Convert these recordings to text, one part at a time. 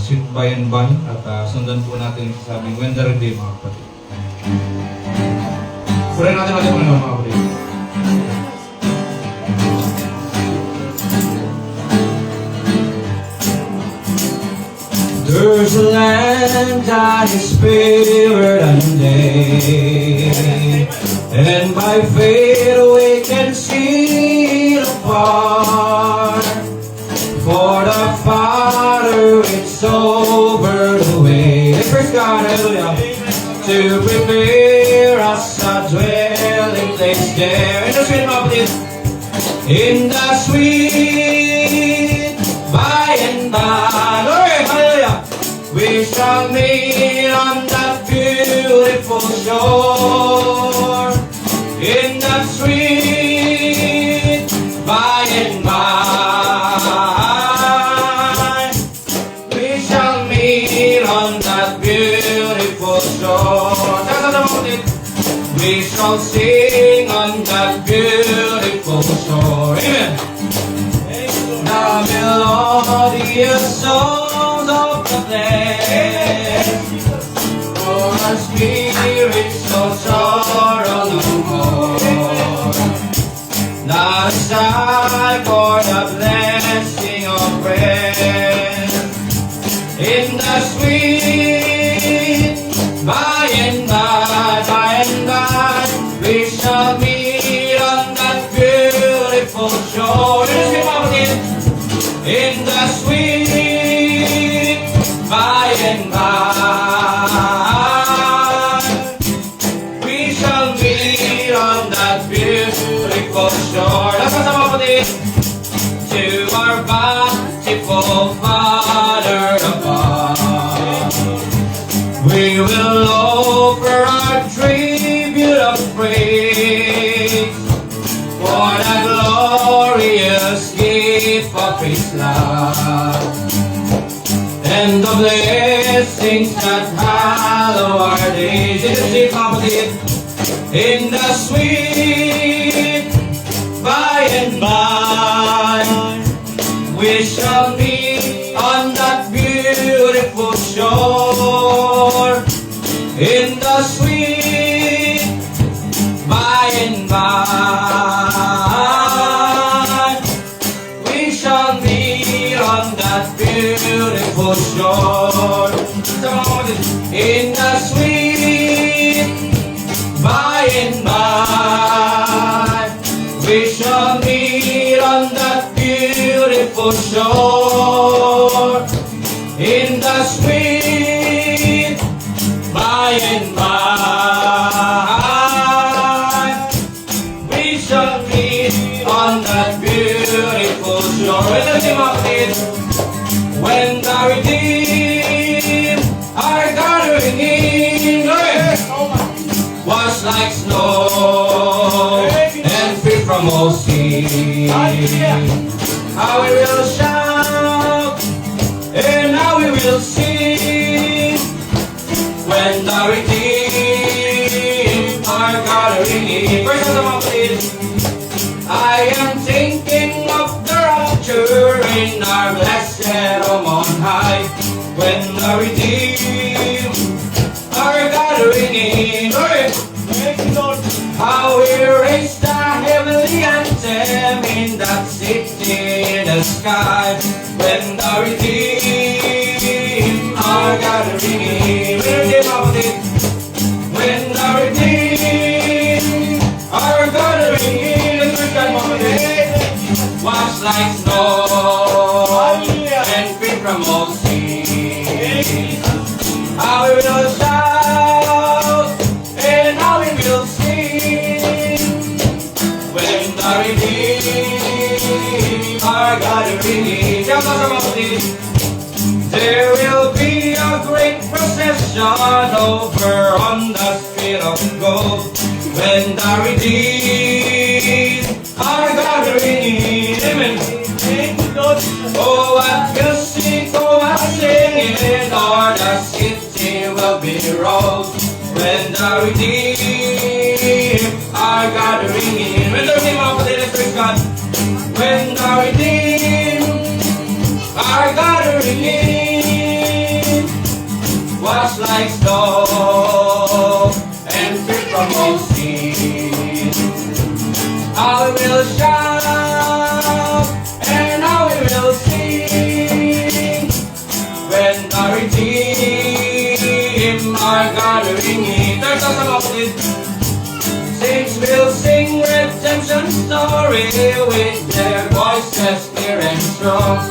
Sweet by and Bun at sundan po natin yung sabing When the Redeemed, mga kapatid. Purihin natin natin mga kapatid. There's a land that is spirit and day, and by faith we can see the part. For the Father it's over the way. Praise God, hallelujah. To prepare us a dwelling place there. In the sweet, kapatid. In the sweet by and by. Lord, hallelujah. We shall meet on that beautiful shore. In that sweet by and by. We shall meet on that beautiful shore. We shall sing on that beautiful shore. Amen. The melodious songs of the blessed, for our spirits no sorrow no more. Not a sigh for the blessing of rest. In the sweet by and by, we shall meet on that beautiful shore. In the sweet by and by, we shall meet on that beautiful shore. That's what I'm saying. To our bountiful Father above, we will offer our tribute of praise for the glorious gift of His love and the blessings that hallow our days. In the sweet by and by, we shall meet on that beautiful shore. In the sweet by and by, we shall meet on that beautiful shore. In the sweet by and by, we shall meet on that beautiful shore. In the sweet by and by, we shall meet on that beautiful shore. When the redeemed are gathering in, was like snow and free from all sin. How we will shout and how we will sing when the redeemed are gathering in. I am thinking of the rapture in our blessed home on high, when the redeemed are gathering in. How we raise the heavenly anthem in that city in the sky, when the redeemed are gathering in. When the redeemed are gathering in, was like snow and free from all sin. How we will shout and how we will sing when the redeemed are gathering in. There will be a great procession over on the street of gold when the redeemed are gathering in. Amen. Oh, what music, oh, what singing, or the city will be rolled when the redeemed are gathering in. When the redeemed of the electric God, when the redeemed are gathering in. like snow and free from all sin. How we will shout and how we will sing when the redeemed are gathering in. Turn to mga kapatid. Saints will sing redemption story with their voices clear and strong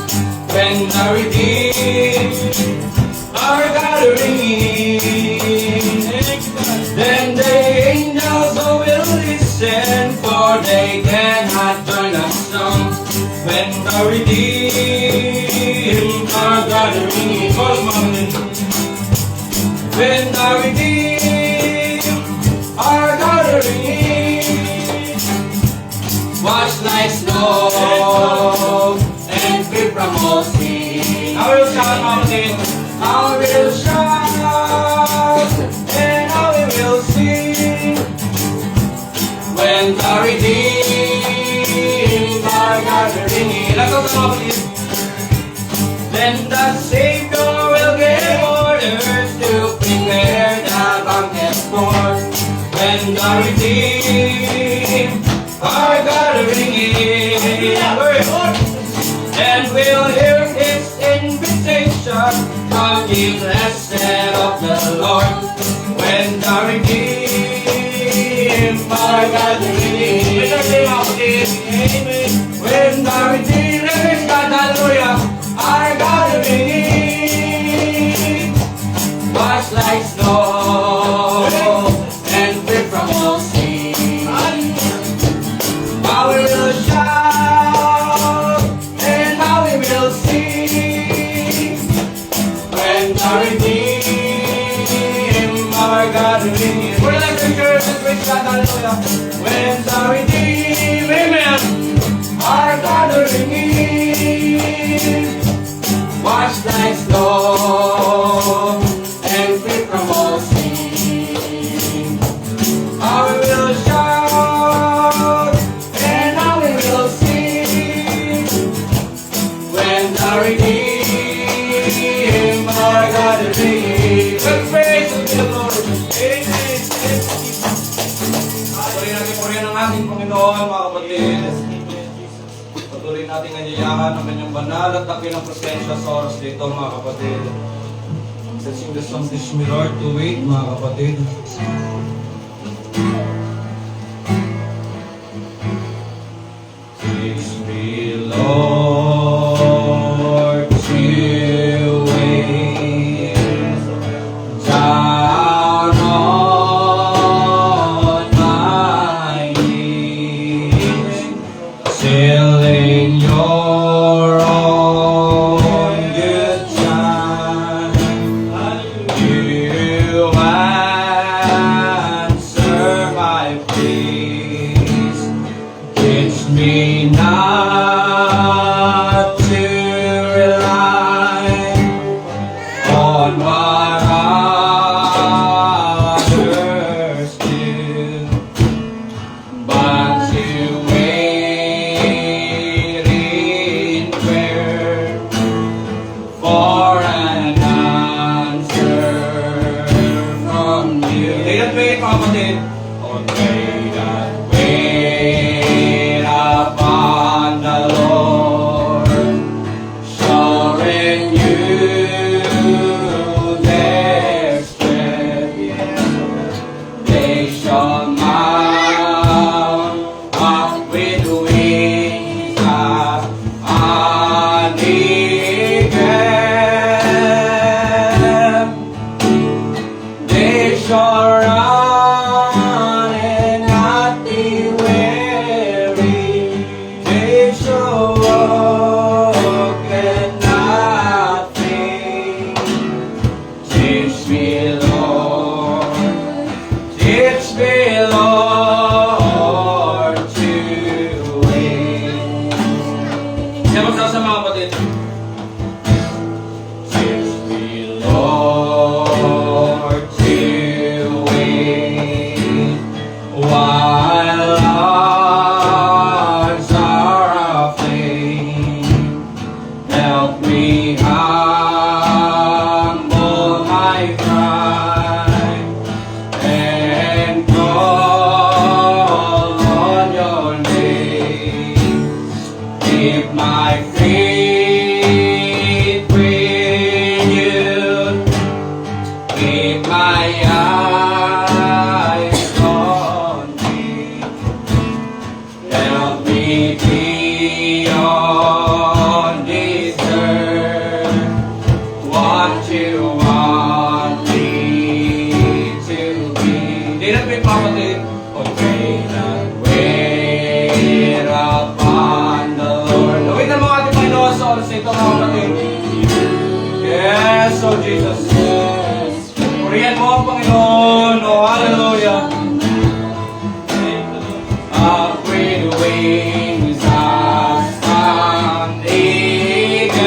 when the redeemed are gathering in. Then the angels will listen, for they cannot join us song when the redeemed are gathering in. When the redeemed are gathering in, wash like snow and free from all sin. I will shout, I will shout, and I will sing when the redeemed are gathering in. Let's go, please. Then the Savior will give orders to prepare the banquet for when the redeemed are gathering in. And we'll hear His invitation, come ye blessed of the Lord, when the redeemed are gathering in. When the redeemed, hallelujah, are gathering in, washed like snow and free from all sin. How we will shout and how we will sing when the redeemed are gathering in. We're like the church and praise God, hallelujah. When the redeemed, amen, are gathering in, washed like snow and free from all sin. How we will shout and how we will sing when the redeemed are gathering in. Well, praise to the Lord. Amen. Patuloy natin purihan ang ating Panginoon, mga kapatid. Patuloy natin anyayahan ang kanyang banal at dakilang presensya sa oras dito, mga kapatid. Let's sing the song, Teach Me Lord to Wait, mga kapatid. Teach me, Lord, to wait down on my knees, till in your own good time you answer my pleas. Teach me not to rely on what others do, but to wait Keep my feet with you. Keep my eyes on thee. Help me beyond this earth. What you want me to be. Di na pinapatid. Okay, not wait upon the Lord. Gawin na mga ating Panginoon sa oras nito, mga kapatid. Yes, oh Jesus. Purihan mo ang Panginoon. Oh, hallelujah. Up with wings as an eagle,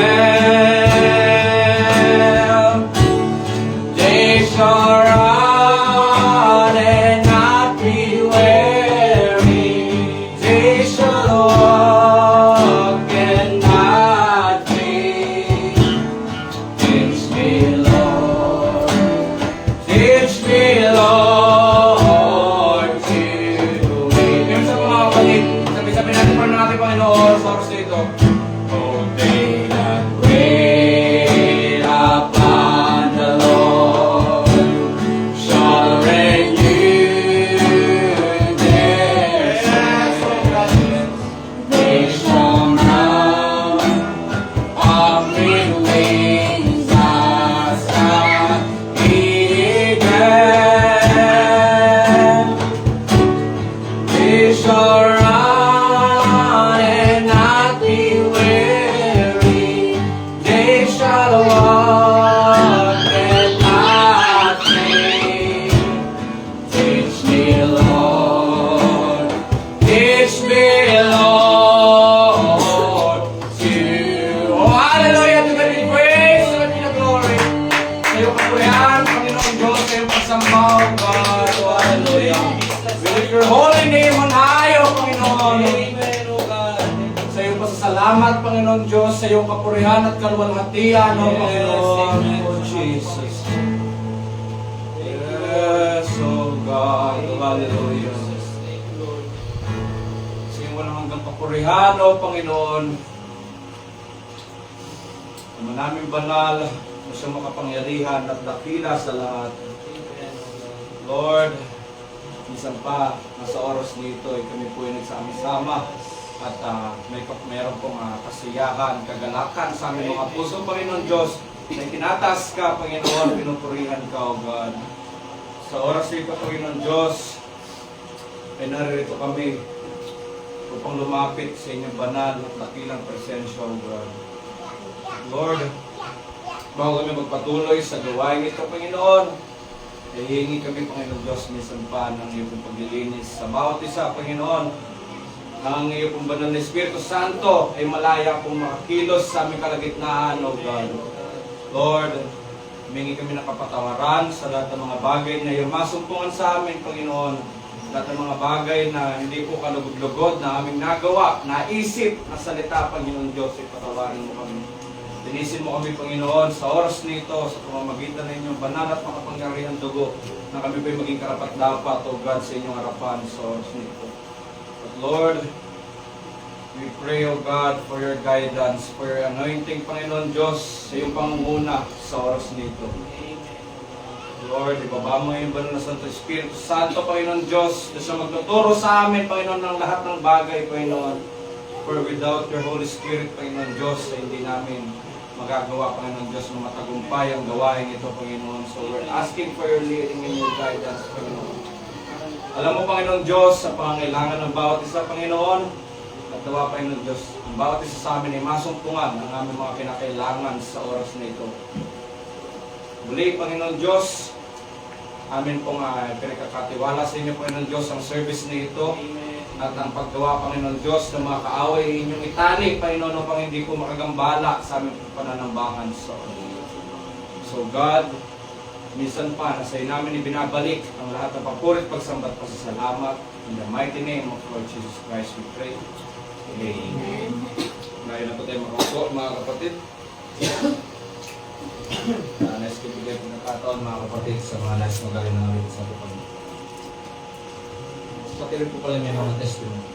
they shall run and not be weary. They shall walk and not faint. Teach me, Lord. Teach me, Lord, to wait. Ngayon sa mga kapatid, sabi-sabi natin para ng ating Panginoon sa oras dito. Oh, they that wait upon the Lord shall renew their strength. They shall mount up with wings as an eagle. They shall run and not be weary. They shall walk and not faint. Teach me, Lord. Teach me, Lord, to... Oh, hallelujah! To God be praise, to God be the glory. Sa iyong kapurihan, Panginoon Diyos, sa iyong pagsamba, O God. Oh, hallelujah. We lift your holy name on high, O Panginoon. Amen, O God. Sa iyong pasasalamat, Panginoon Diyos, sa iyong kapurihan at kaluwalhatian, O Panginoon. Oh, Jesus. Yes, O God. Oh, hallelujah. Sa iyong walang hanggang kapurihan, O Panginoon. Naman namin banal na siyang makapangyarihan at dakila sa lahat. Lord, minsan pa, nasa oras nito, kami po ay nagsama-sama at mayroon pong kasiyahan, kagalakan sa aming mga puso, Panginoon Diyos, na tinatas ka, Panginoon, pinupurihan ka, O God. Sa oras nito, Panginoon Diyos, ay naririto kami upang lumapit sa inyong banal at dakilang presensya, O God. Lord, bago kami magpatuloy sa gawain ito, Panginoon, hihingi kami, Panginoon Diyos, minsan pa ng iyong paglilinis sa bawat isa, Panginoon. Ang iyong banal na Espiritu Santo ay malaya pong makakilos sa aming kalagitnaan, O God. Lord, humingi kami ng kapatawaran sa lahat ng mga bagay na iyong masumpungan sa amin, Panginoon. Lahat ng mga bagay na hindi po kalugod-lugod na aming nagawa, naisip, na salita, Panginoon Diyos, ay patawarin mo kami. Linisin mo kami, Panginoon, sa oras nito, sa pamamagitan ng inyong banal at makapangyarihang dugo, na kami po'y maging karapat-dapat, O God, sa inyong harapan sa oras nito. But Lord, we pray, O God, for your guidance, for your anointing, Panginoon Diyos, sa iyong pangunguna sa oras nito. Lord, ibaba mo yung banal na Santo Espiritu Santo, Panginoon Diyos, na siya magtuturo sa amin, Panginoon, ng lahat ng bagay, Panginoon. For without your Holy Spirit, Panginoon Diyos, ay hindi namin magagawa, Panginoon Diyos, na matagumpay ang gawain ito, Panginoon. So we're asking for your leading and your guidance, Panginoon. Alam mo, Panginoon Diyos, sa pangangailangan ng bawat isa, Panginoon, at nawa, Panginoon Diyos, ang bawat isa sa amin ay masumpungan ang aming mga kinakailangan sa oras na ito. Muli, Panginoon Diyos, amin pong pinagkakatiwala sa inyo, Panginoon Diyos, ang service na ito. At ang paggawa, Panginoon Diyos, ng mga kaaway inyong itali, Panginoon, upang hindi po makagambala sa aming pananambahan sa So God, minsan pa, nasa namin ibinabalik ang lahat ng papurit, pagsambat, pasasalamat. In the mighty name of Lord Jesus Christ, we pray. Amen. Ngayon na po tayo makaupo, mga kapatid. Nais ko bigay po ng kataon, mga kapatid, sa mga nais magaling ng alit sa Panginoon. Pati rin po pala may mga testimony.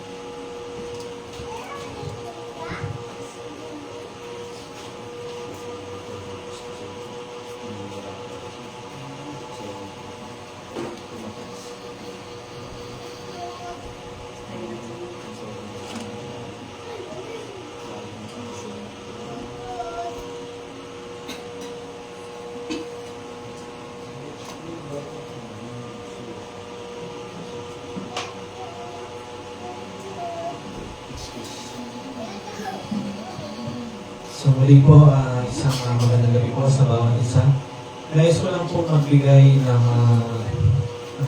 So muli po, isang magandang gabi po sa bawat isa. Nais ko lang po magbigay ng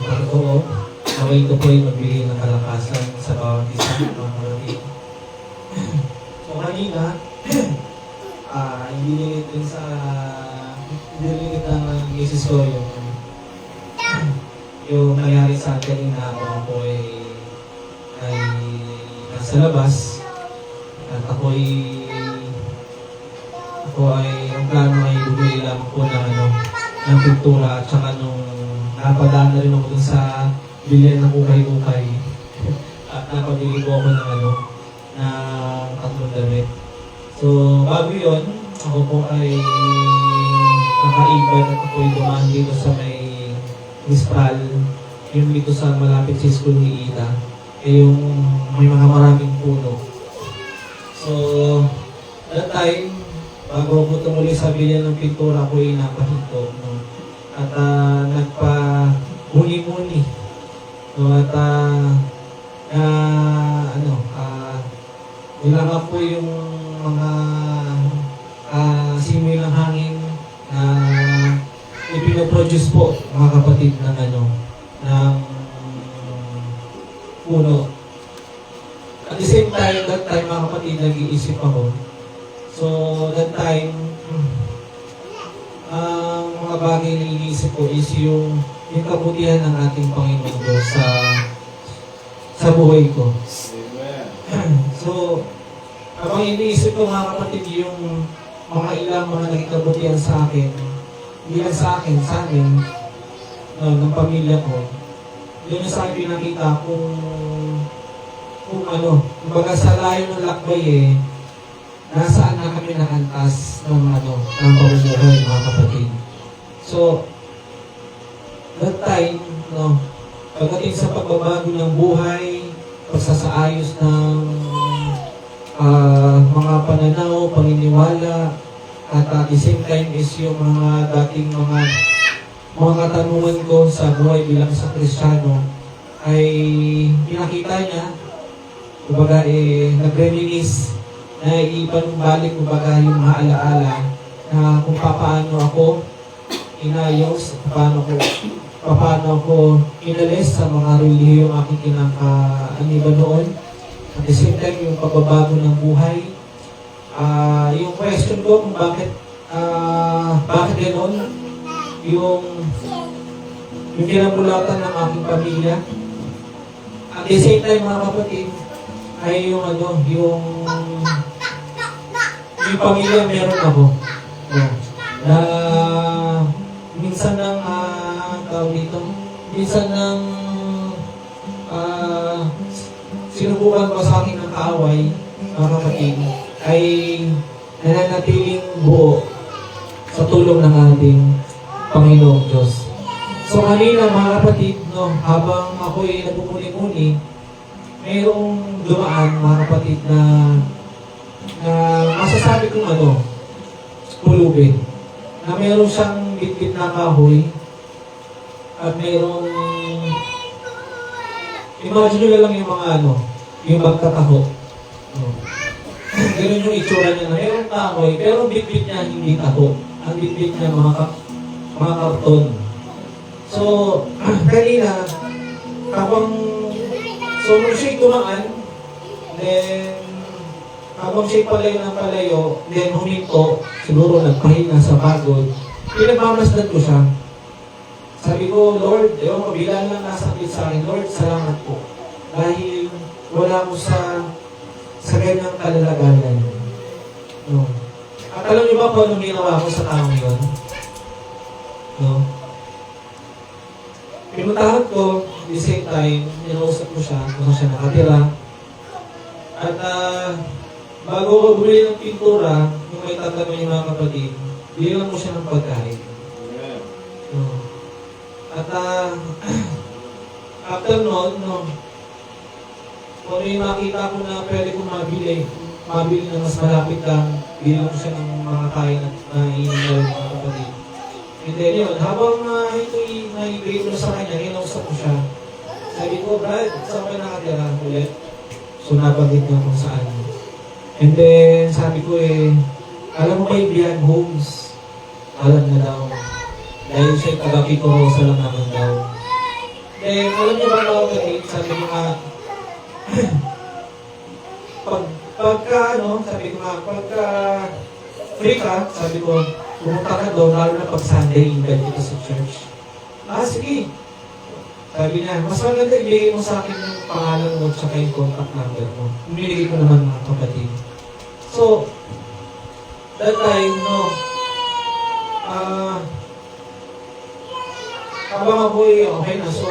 pagkoo. Naway ko po ay magbigay ng kalakasan sa bawat isa, mga kapatid. So kanina, hindi nilid din sa ng misis ko yung nangyari sa akin na ako ay nasa labas at ako ay ang plano ay bumili lang po ng pintura at saka nung napadaan na rin ako dun sa bilyan ng ukay-ukay at napabili ko ako ng tatlong damit. So bago yun, ako po ay nakaibad at ako ay dumaan dito sa may Mispal, yung dito sa malapit sa school ni Ida, yung may mga maraming puno. So, that time, bago ako tumuli sa bilyan ng pintura ko ay napahinto. No? At nagpa-muni-muni. No? At wala nga po yung mga simoy ng hangin na ipinoproduce po, mga kapatid, ng puno. At the same time, that time, mga kapatid, nag-iisip ako. So, that time, ang mga bagay na iniisip ko is yung kabutihan ng ating Panginoon Diyos sa buhay ko. So, habang iniisip ko, mga kapatid, yung mga ilang mga naging kabutihan sa akin, hindi lang sa akin, sa amin, ng pamilya ko, yun yung sa akin pinakita kung kumbaga sa layo ng lakbay nasaan na kami nakantas ng pamumuhay, mga kapatid. So, that time, pagdating sa pagbabago ng buhay, pagsasaayos ng mga pananaw, paniniwala, at the same time is yung mga dating mga katanungan ko sa buhay bilang sa Kristiyano ay pinakita niya, kumbaga nag-reminisce, na ipanumbalik kumbaga yung mga alaala na kung paano ako inayos, paano ako inalis sa mga relihiyong aking kinakaaniba noon. At the same time, yung pagbabago ng buhay. Yung question ko kung bakit gano'n, yung kinamulatan ng aking pamilya. At the same time, mga kapatid, ay yung pamilya meron ako. Na minsan ng sinubukan ko sa akin ng kaaway, mga kapatid, ay nananatiling buo sa tulong ng ating Panginoong Diyos. So kanina, mga kapatid, habang ako ay nagpupuni-puni, mayroong dumaan, mga kapatid, na masasabi kong pulubin. Na mayroong siyang bitbit na kahoy at mayroong imagine nyo lang yung mga yung magkataho. Ganun yung itsura niya na mayroong kahoy, pero bitbit niya hindi taho. Ang bitbit niya mga karton. So, kanina, nung siya'y tumaan, then, habang siya'y palayo ng palayo, then huminto, siguro nagpahinga sa pagod, pinagmamasdan ko siya. Sabi ko, Lord, ewan ko, bilang lang nasakit sa akin, Lord, salamat po. Dahil wala ko sa ganyang kalalagayan. No. At alam niyo ba kung anong ginawa ko sa taong yun? No? Pinuntahan ko, at the same time, ninausap ko siya, kung siya nakatira. At bago ko bumili ng pintura, yung may tatanong yung mga kapatid, bilang mo siya ng pagkain. No. At after noon, kung yung makita ko na pwede kong mabili na mas malapit lang, bilang ko siya ng mga kain na iinom mga kapatid. And then yun, habang ito'y naibigay ko na sa kanya, inausap ko siya. Sabi ko, Brad, saan ka nakatira ulit? So nabanggit niya kung saan. And then sabi ko Alam mo kay Bian Holmes, alam na daw. Dahil siya taga Pico Rosa lang naman daw. Then, alam niyo ba mga kapatid, sabi ko nga, sabi ko nga, pagka free ka, sabi ko, pumunta ka doon, lalo na pag Sunday, invite kita sa church. Sige. Sabi niya, mas maganda ibigay mo sa akin yung pangalan mo at yung contact number mo. Binigay ko naman mga kapatid. So, that time, habang ako'y okay na. So,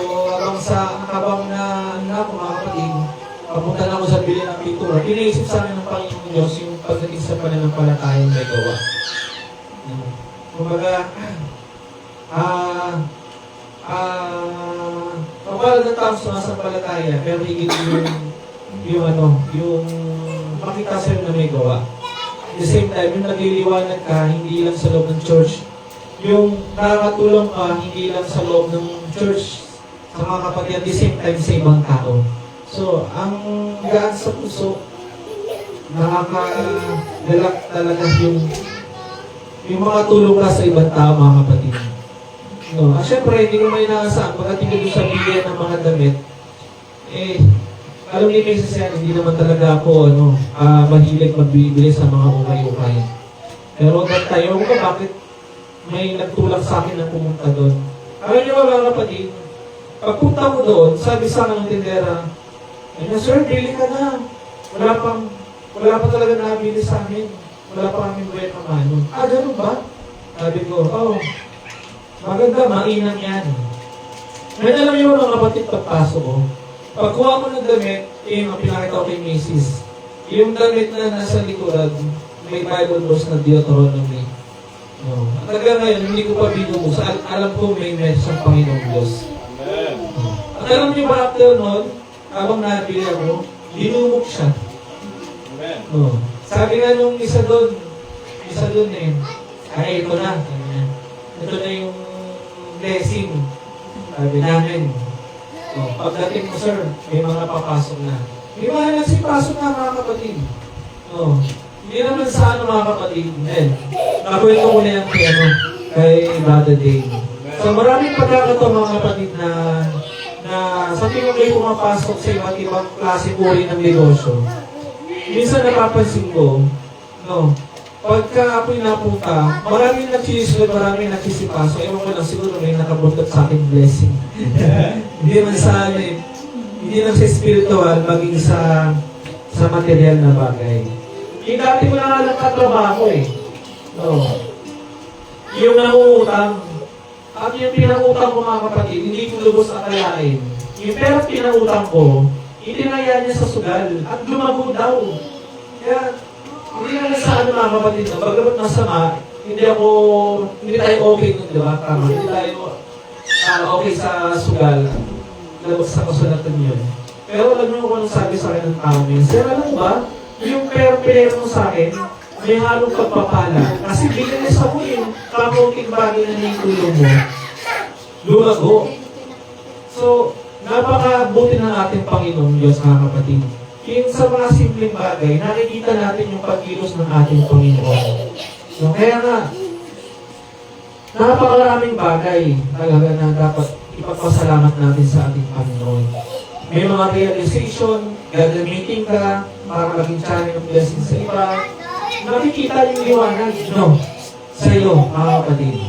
habang na ako mga kapatid, papunta na ako sa bili ng pintura. Pinaisip sa akin ng Panginoon Diyos yung pagdating sa pananampalatayang may gawa. Kumbaga, kapag ng tao sumasampalataya, pero higit yung makita sa'yo na may gawa. At the same time, yung nagliliwanag ka, hindi lang sa loob ng church, yung nakakatulong ka, hindi lang sa loob ng church, sa mga kapatid, at the same time sa ibang tao. So, ang gaan sa puso, nakakagalak talaga yung mga tulong ka sa ibang tao, mga kapatid. Siyempre, hindi ko may naasahan. Pagdating ko doon sa bigyan ng mga damit, alam ni Mrs. yan, hindi naman talaga ako, mahilig magbibili sa mga ukay-ukay. Pero that time, ko bakit may nagtulak sa akin na pumunta doon. Alam niyo ba mga kapatid, pagpunta ko doon, sabi sa akin ng tindera, Sir, bili ka na. Wala pa talaga nabili sa amin. Wala pa kami buhay na mano. Ganun ba? Sabi ko, maganda, mainam yan. Ngayon alam niyo mga kapatid, pagpasok ko, pagkuha ko ng damit, yung pinakita ko kay Mrs. Yung damit na nasa likuran, may Bible verse na Deuteronomy. At hanggang ngayon, hindi ko pa binubuksan. Alam ko may message ang Panginoong Diyos. At alam niyo ba after noon, habang nabili ako, binubok siya. Sabi nga nung isa doon ito na. Ito na yung blessing. Sabi namin. Pagdating mo, sir, may mga papasok na. May mga nagsipasok na mga kapatid. Hindi naman sa mga kapatid. Nakwento ko na yung kay Brother Dave. So maraming pagkakataon mga kapatid na sa tingin kayo pumapasok sa iba't ibang klase uri ng negosyo. Minsan napapansin ko, pagka ako'y napunta, maraming nagsisisunod, maraming nagsisipasok. Ewan ko lang, siguro may nakabuntot sa akin blessing. Hindi naman hindi lang sa spiritual, maging sa material na bagay. Yung dati ko na lang katrabaho yung nangungutang. At yung pinangutang ko mga kapatid, hindi ko lubos akalain. Yung pera pinangutang ko, itinaya niya sa sugal at lumago daw. Kaya, hindi na sa mga kapatid na, bagamat masama, hindi tayo okay nun, di ba? Tama, hindi tayo okay sa sugal, sa kasulatan yun. Pero alam niyo kung anong sabi sa akin ng tao niya, Sir, alam ba, yung pera mo sa akin, may halong pagpapala. Kasi bilis ako kakunting bagay na naitulong mo, lumago. So, napakabuti ng ating Panginoon Diyos, mga kapatid. Yung sa mga simpleng bagay, nakikita natin yung pagkilos ng ating Panginoon. So, kaya nga, napakaraming bagay talaga na dapat ipagpasalamat natin sa ating Panginoon. May mga realization, gagamitin ka para maging channel of blessing sa iba. Nakikita yung liwanag, sa iyo, mga kapatid.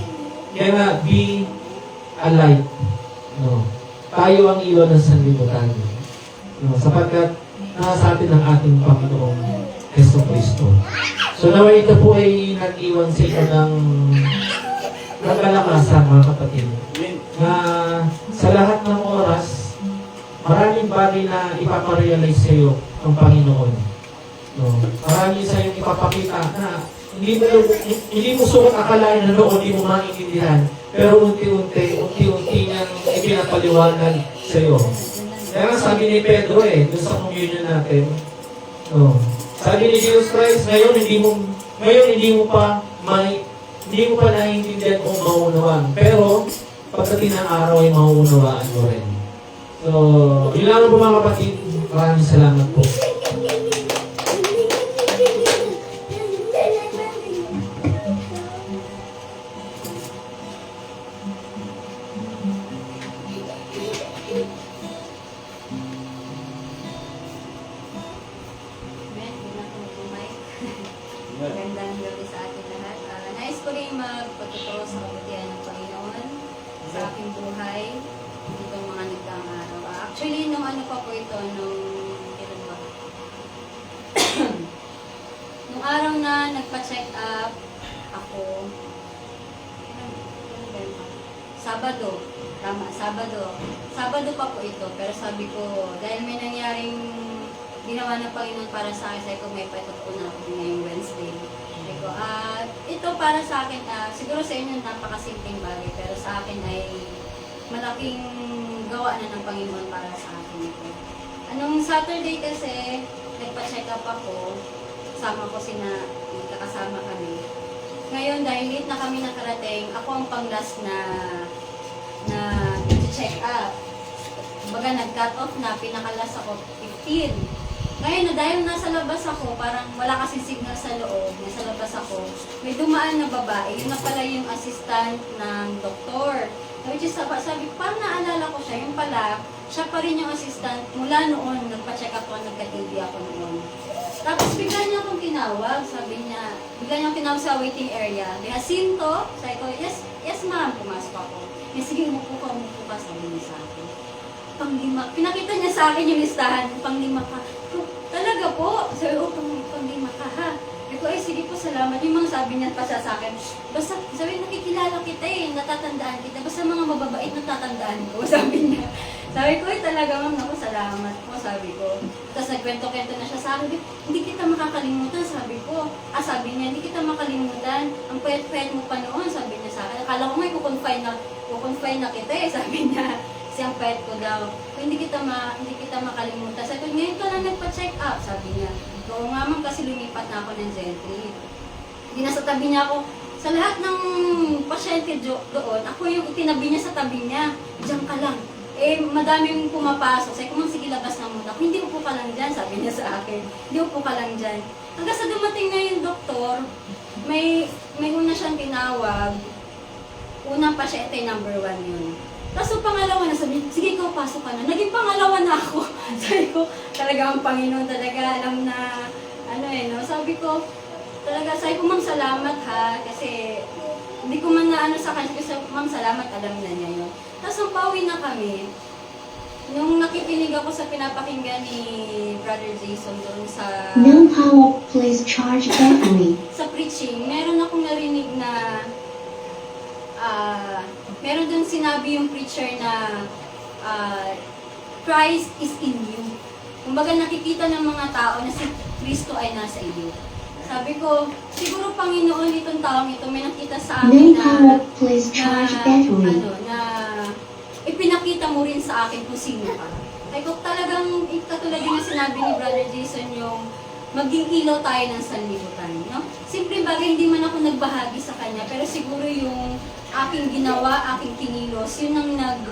Kaya nga, be a light. Tayo ang ilaw ng sanlibutan. Sapagkat nasa atin ang ating Panginoong Yesu Cristo. So nawa ito po ay nag-iwan sa ito ng kalakasan, mga kapatid. Na sa lahat ng oras, maraming bagay na ipaparealize sa iyo ng Panginoon. Maraming sa iyo ipapakita na hindi mo sukat akalain na noon, hindi mo maintindihan. Pero unti-unti niyang ipinapaliwanag sa iyo. Kaya nga sabi ni Pedro doon sa communion natin, sabi ni Jesus Christ, ngayon hindi mo pa naiintindihan kung maunawaan. Pero, pagdating ng araw ay mauunawaan mo rin. So, yun lang po mga kapatid. Maraming salamat po. Magandang gabi sa ating lahat. Nais ko rin magpatuturo sa kabutihan ng Panginoon sa aking buhay itong mga nagdaang araw. Actually, nung ano pa po ito, kailan ba? Nung araw na nagpa-check up ako, Sabado. Tama, Sabado. Sabado pa po ito, pero sabi ko, dahil may nangyaring ginawa ng Panginoon para sa akin, sabi ko, may patutunan na ako ngayong Wednesday. Sabi ko, ito para sa akin, siguro sa inyo napakasimpleng bagay, pero sa akin ay malaking gawa na ng Panginoon para sa akin ito. Anong Saturday kasi, nagpa-check up ako, kasama ko kakasama kami. Ngayon, dahil late na kami nakarating, ako ang pang-last na check up. Kumbaga, nag-cut off na, pinakalas ako 15. Ngayon, dahil nasa labas ako, parang wala kasing signal sa loob, nasa labas ako, may dumaan na babae, yun na pala yung assistant ng doktor. Which is, sabi ko, parang naalala ko siya, yung pala, siya pa rin yung assistant mula noon, nagpa-check up ako, nagka-TB ako noon. Tapos bigla niya akong tinawag, sabi niya, bigla niya akong tinawag sa waiting area. Jacinto, sabi ko, yes ma'am, pumasok ako. Sige, umupo ka, sabi niya sa akin. Panglima, pinakita niya sa akin yung listahan, panglima ka. Talaga po, sabi ko, panglima ka ha. Sabi ko, sige po, salamat. Yung mga sabi niya pa siya sa akin, basta, sabi, nakikilala kita natatandaan kita, basta mga mababait natatandaan ko, sabi niya. Sabi ko, talaga ma'am, ako, salamat po, sabi ko. Tapos nagkwento-kwento na siya sa akin, hindi kita makakalimutan, sabi ko. Sabi niya, hindi kita makalimutan, ang pwet-pwet mo pa noon, sabi niya sa akin. Akala ko may kukonfine na kita sabi niya. Kasi ang pwet ko daw, hindi kita makalimutan. Sabi ko, ngayon ka lang nagpa-check up, sabi niya. Oo nga ma'am, kasi lumipat na ako ng gentry. Hindi nasa tabi niya ako. Sa lahat ng pasyente doon, ako yung itinabi niya sa tabi niya. Diyan ka lang. Madaming pumapasok. Sabi ko, sige, labas na muna. Hindi upo ka lang dyan, sabi niya sa akin. Hindi upo ka lang dyan. Hanggang sa dumating na yung doktor, may una siyang tinawag. Unang pasyente, number 1 yun. Tapos pangalawa na, sabi, sige, ikaw, pasok ka na. Naging pangalawa na ako. Sabi ko, talaga ang Panginoon talaga alam na, sabi ko, sabi ko, ma'am, salamat ha, kasi hindi ko man na sa kanya, kasi ma'am, salamat, alam na niya yun. Tapos pauwi na kami, nung nakikinig ako sa pinapakinggan ni Brother Jason doon sa... No power, please charge battery. Sa preaching, meron akong narinig na meron doon sinabi yung preacher na Christ is in you. Kumbaga nakikita ng mga tao na si Kristo ay nasa iyo. Sabi ko, siguro Panginoon itong taong ito may nakita sa akin No power, please charge battery. Ipinakita mo rin sa akin kung sino ka. Sabi ko, talagang katulad din na sinabi ni Brother Jason yung maging ilaw tayo ng sanlibutan. No? Simple bagay, hindi man ako nagbahagi sa kanya, pero siguro yung aking ginawa, aking kinilos, yun ang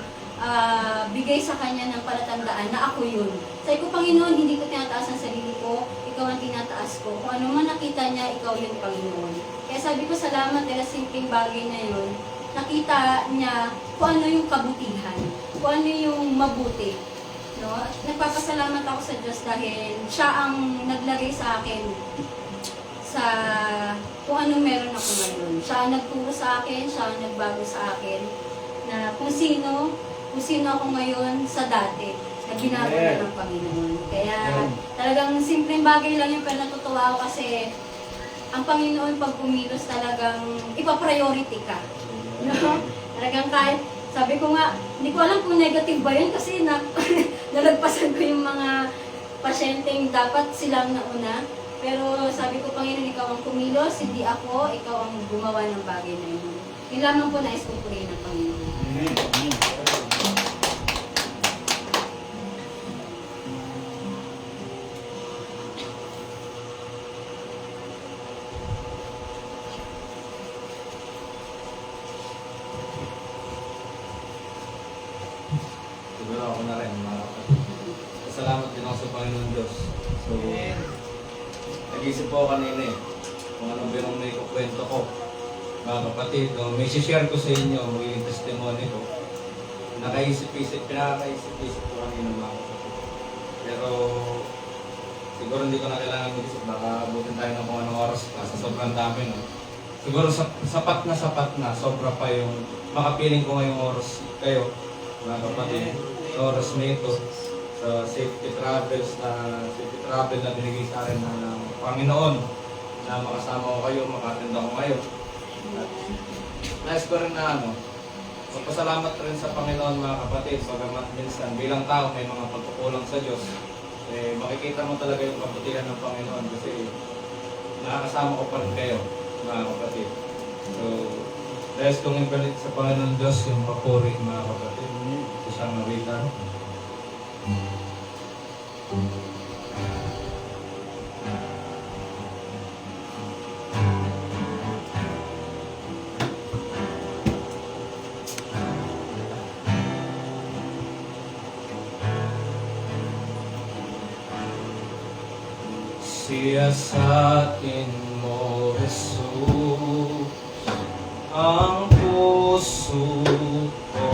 bigay sa kanya ng palatandaan na ako yun. Sabi ko, Panginoon, hindi ko tinataas ang sarili ko, ikaw ang tinataas ko. Kung ano man nakita niya, ikaw yun, Panginoon. Kaya sabi ko, salamat dahil simpleng bagay na yun, nakita niya kung ano yung kabutihan, kung ano yung mabuti. No? Nagpapasalamat ako sa Diyos dahil siya ang naglagay sa akin sa kung ano meron ako ngayon. Siya ang nagturo sa akin, siya ang nagbago sa akin na kung sino ako ngayon sa dati na binago na ng Panginoon. Kaya talagang simpleng bagay lang yung pero natutuwa ako kasi ang Panginoon pag kumilos talagang ipa-priority ka. No? Talagang kahit, sabi ko nga, hindi ko alam kung negative ba yun kasi nalagpasan ko yung mga pasyenteng dapat silang nauna. Pero sabi ko, Panginoon, ikaw ang kumilos, hindi ako, ikaw ang gumawa ng bagay na yun. Yung lamang po nais kong purihin ng Panginoon. Siguro ako na rin, mga kapatid. Salamat din ako sa Panginoon Diyos. So, nag-isip po kanina kung anong binong may kukwento ko. Mga kapatid, may share ko sa inyo, magiging testimony ko. Pinakaisip-isip ko kanina mga kapatid. Pero, siguro hindi ko na kailangan mag-isip, baka abutin tayo ng kung anong oras pa sa sobrang dami, no? Siguro sapat na, sobra pa yung makapiling ko ngayong oras kayo, mga kapatid, sa oras na ito, sa safety travel na binigay sa akin ng Panginoon, na makasama ko kayo, makatenda ko ngayon. At nais ko rin na magpasalamat rin sa Panginoon, mga kapatid, bagamat minsan bilang tao may mga pagkukulang sa Diyos, makikita mo talaga yung kabutihan ng Panginoon kasi nakakasama ko pa rin kayo, mga kapatid. So, nais kong ibalit sa Panginoon Diyos yung papuri, mga kapatid. Ito siyang nawitan. Siyasatin mo, Jesus, ang puso ko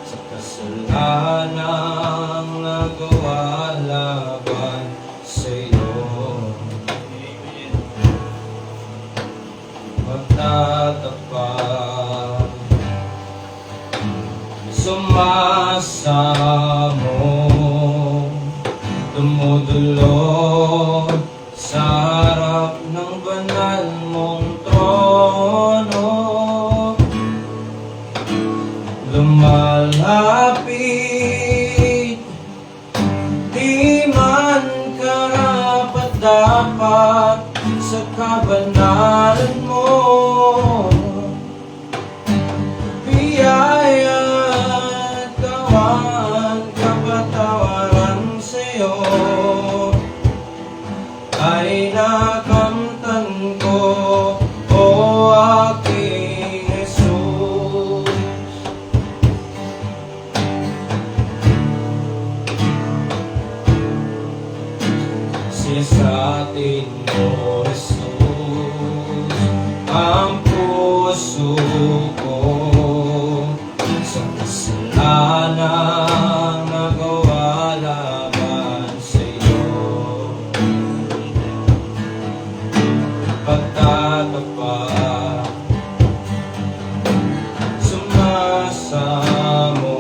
sa kasalanang nagawa laban sa iyo. Magtatapat, sumasamo, dumudulog sa harap ng banal mong trono, lumalapit, di man karapat-dapat sa kabanalan mo. Biyaya at kawan, kapatawaran sa'yo ay nakamtan ko, o aking Jesus. Siyasatin mo, Jesus, ang puso ko sa kasalanang nagawa laban sa iyo. Pagtatapat, sumasamo,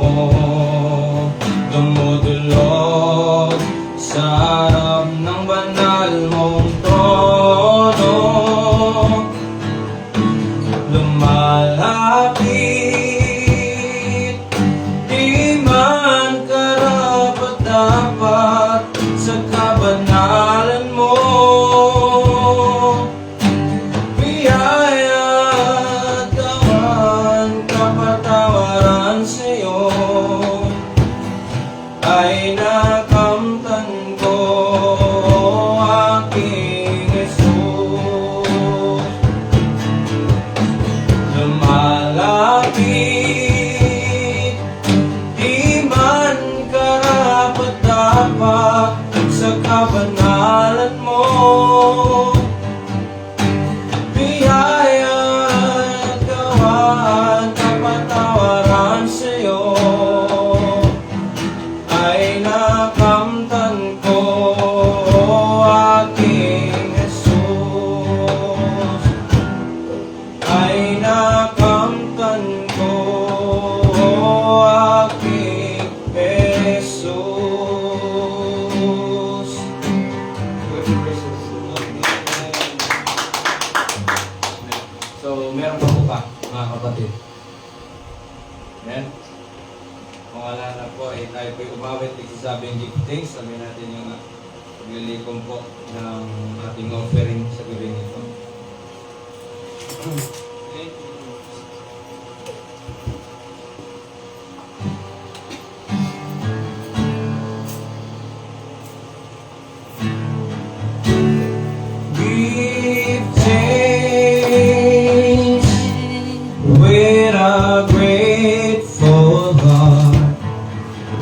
dumudulog sa harap ng banal mong trono, lumalapit, di man karapat-dapat sa kabanalan mo. Biyaya at kawan, kapatawaran sa'yo ay nakamtan ko, aking Jesus. Lumalapit, di man karapat-dapat sa kabanalan mo. Biyaya at kawan, kapatawaran sa'yo ay nakamtan ko, aking Jesus. Ay nakamtan ko, aking Jesus. So, meron pa po ba, mga kapatid? Amen? Kung wala na po, tayo po'y umawit, igsasabing give thanks. Sabihin natin yung paglilikom po ng ating offering sa gabi nito. Give thanks with a grateful heart.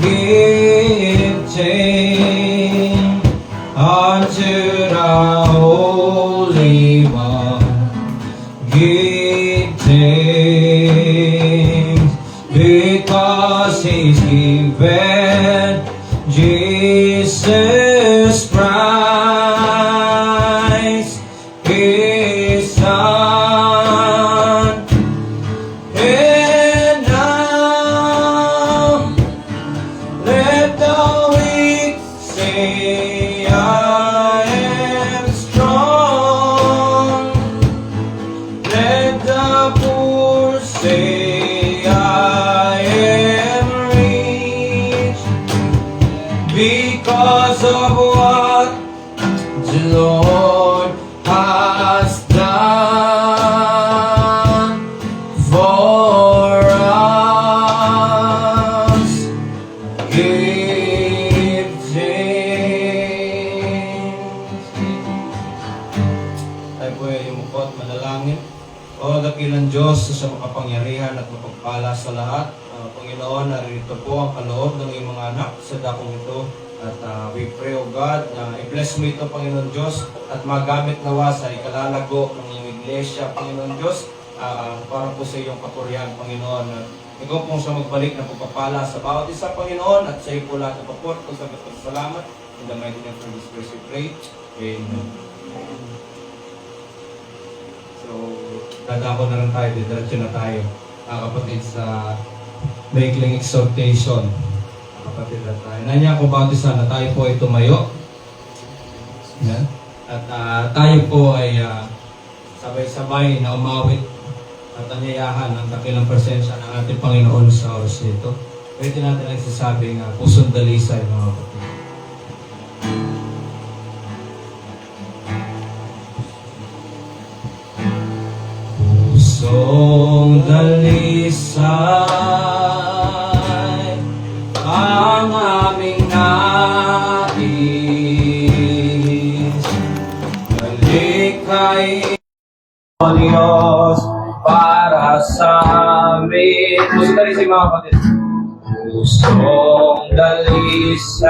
Give thanks unto the Holy One. Give His Son. And now let the weak say, I am strong. Let the poor say, I am rich, because of what the Lord has done for us. Give thanks. Tayo po ay lumukot, manalangin. O dakilang Diyos sa makapangyarihan at mapagpala sa lahat. Panginoon, narito po ang kaloob ng iyong mga anak sa dakong ito. At we pray, O God, na i-bless mo ito, Panginoon Diyos, at magamit nawa sa ikalalago ng iyong iglesia, Panginoon Diyos, para po sa iyong kapurihan, Panginoon. Ikaw pong sa magbalik na pagpapala sa bawat isa, Panginoon, at sa iyo po lahat ng paport. Salamat. In the mighty name of Jesus Christ, we pray. Amen. So, dadako na lang tayo, diretso na tayo, kapatid, sa maikling exhortation. Kapatid na tayo. Nanya ko bautisan na tayo po ay tumayo. Yan. At tayo po ay sabay-sabay na umawit at anyayahan ang dakilang presensya ng ating Panginoon sa oras nito. Pwede natin nagsasabing pusong dalisay, mga kapatid. Pusong dalisay ang aming nais. Malikay o Diyos para sa amin. Pusong dalisay, mga kapatid. Pusong dalisay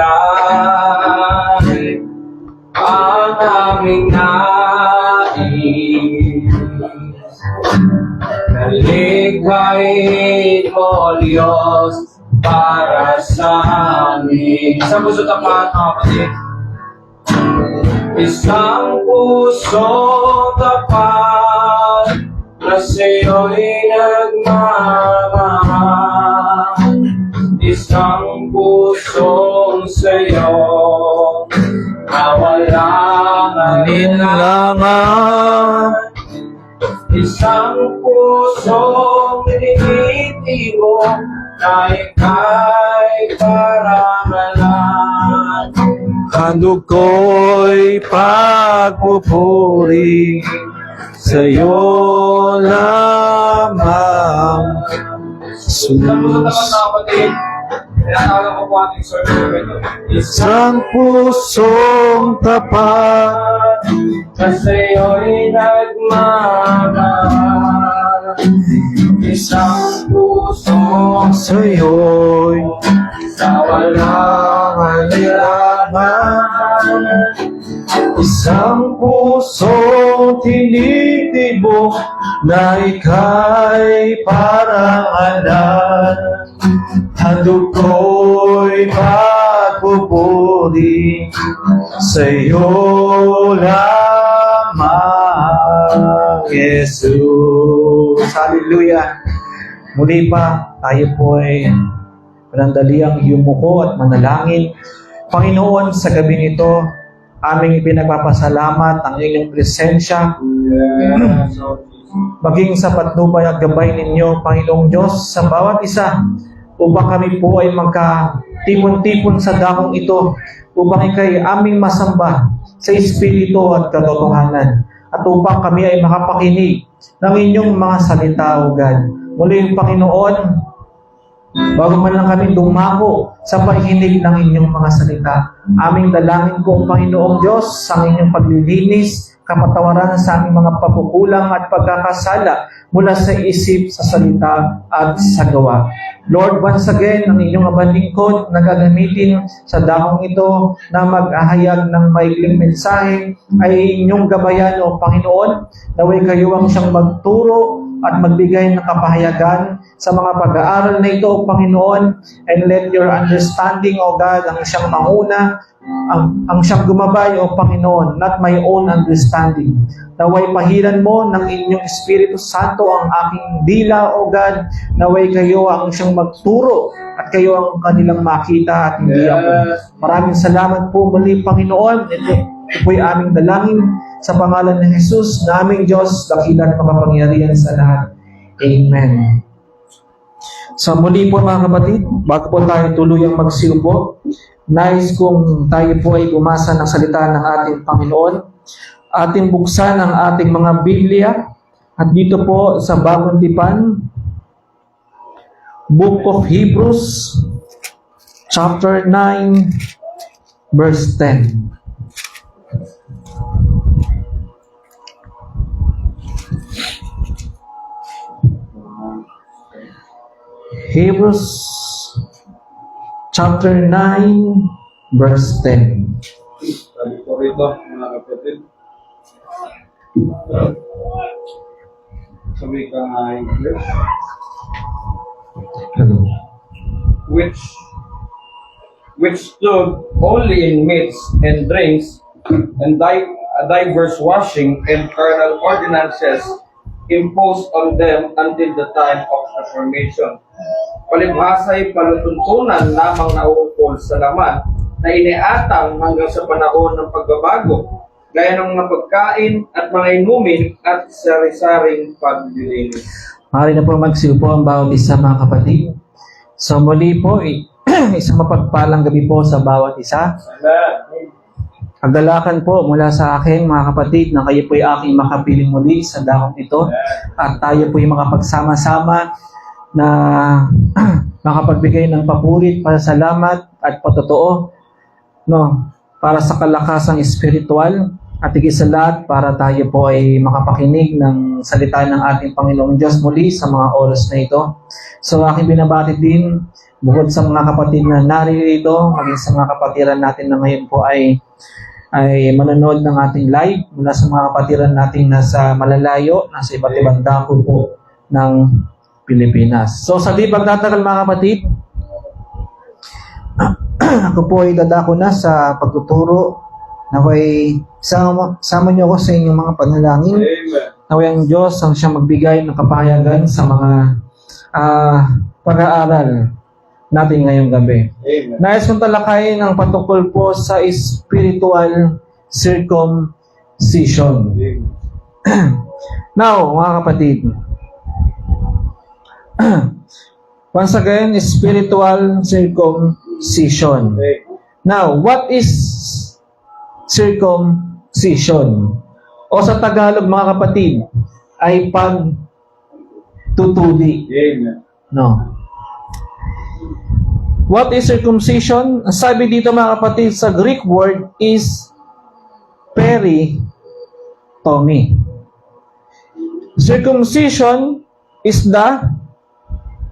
ang aming nais. Nalikhain mo, Diyos, para sa amin. Isang puso tapat, mga kapatid. Isang puso tapat na sa'yo'y nagmamahal. Isang pusong sa'yo na walang alinlangan. Isang pusong tinititi mo na ika'y parangalan. Handog ko'y pagpupuri sa'yo lamang, Jesus. Isang pusong tapat na sa'yo'y nagmamahal. Isang pusong sa'yo'y sa walang alinlangan. Isang pusong tinitibok na ika'y parangalan. Handog ko'y pagpupuri sa'yo lamang, Jesus. Hallelujah. Muli pa, tayo po ay panandaliang yumuko at manalangin. Panginoon, sa gabi nito, aming pinagpapasalamat ang inyong presensya. Maging sa patnubay at gabay ninyo, Panginoong Diyos, sa bawat isa, upang kami po ay magkatipon-tipon sa dakong ito, upang ikay aming masamba sa Espiritu at katotohanan, at upang kami ay makapakinig ng inyong mga salita, O God. Muli, Panginoon, bago man lang kami dumako sa pakikinig ng inyong mga salita, aming dalangin po, Panginoong Diyos, sa inyong paglilinis, kapatawaran sa aming mga pagkukulang at pagkakasala mula sa isip, sa salita at sa gawa. Lord, once again, ang inyong abanlingkod na gagamitin sa dakong ito na mag-ahayag ng maikling mensahe ay inyong gabayan, O Panginoon, naway kayo ang siyang magturo at magbigay ng kapahayagan sa mga pag-aaral na ito, O Panginoon, and let your understanding, O God, ang siyang mauna, ang siyang gumabay, O Panginoon, not my own understanding. Naway pahiran mo ng inyong Espiritu Santo ang aking dila, O God. Naway kayo ang siyang magturo at kayo ang kanilang makita at hindi ako. Maraming salamat po muli, Panginoon. Ito po'y aming dalangin sa pangalan ng Jesus, na aming Diyos, dakila at makapangyarihan sa lahat. Amen. So muli po mga kapatid, bago po tayo tuluyang magsiupo, nais kong tayo po ay bumasa ng salita ng ating Panginoon, ating buksan ang ating mga Biblia, at dito po sa Bagong Tipan, Book of Hebrews, chapter 9, verse 10. Hebrews chapter 9 verse 10. Sabi ko rito, mga kapatid. Sabi ka nga English. Hello. Which stood only in meats and drinks and diverse washing and carnal ordinances imposed on them until the time of Reformation. Palibhasa'y palutuntunan lamang nauukol sa laman na iniatang hanggang sa panahon ng pagbabago, gaya ng mga pagkain at mga inumin at sari-saring paglilinis. Maaari na po magsiupo ang bawat isa mga kapatid. So muli po, isang mapagpalang gabi po sa bawat isa. Kagalakan po mula sa akin mga kapatid na kayo po ay aking makapiling muli sa dahong ito at tayo po ay makapagsama-sama na makapagbigay ng papurit, pasasalamat at patotoo, no, para sa kalakasang espiritual at higit sa lahat para tayo po ay makapakinig ng salita ng ating Panginoong Diyos muli sa mga oras na ito. So aking binabati din bukod sa mga kapatid na naririto, maging sa mga kapatiran natin na ngayon po ay manonood ng ating live, mula sa mga kapatiran natin nasa malalayo, nasa iba't ibang dako po ng Pilipinas. So sa di pagtatagal mga kapatid, ako po ay dadako na sa pagtuturo. Naway sama niyo ako sa inyong mga panalangin. Naway ang Diyos ang siyang magbigay ng kapahayagan sa mga pag-aaral natin ngayong gabi. Nais kong talakayin ang patungkol po sa spiritual circumcision. Now, mga kapatid, once again, spiritual circumcision. Now, what is circumcision? O sa Tagalog, mga kapatid, ay pagtutuli. No. What is circumcision? Ang sabi dito mga kapatid sa Greek word is peritomy. Circumcision is the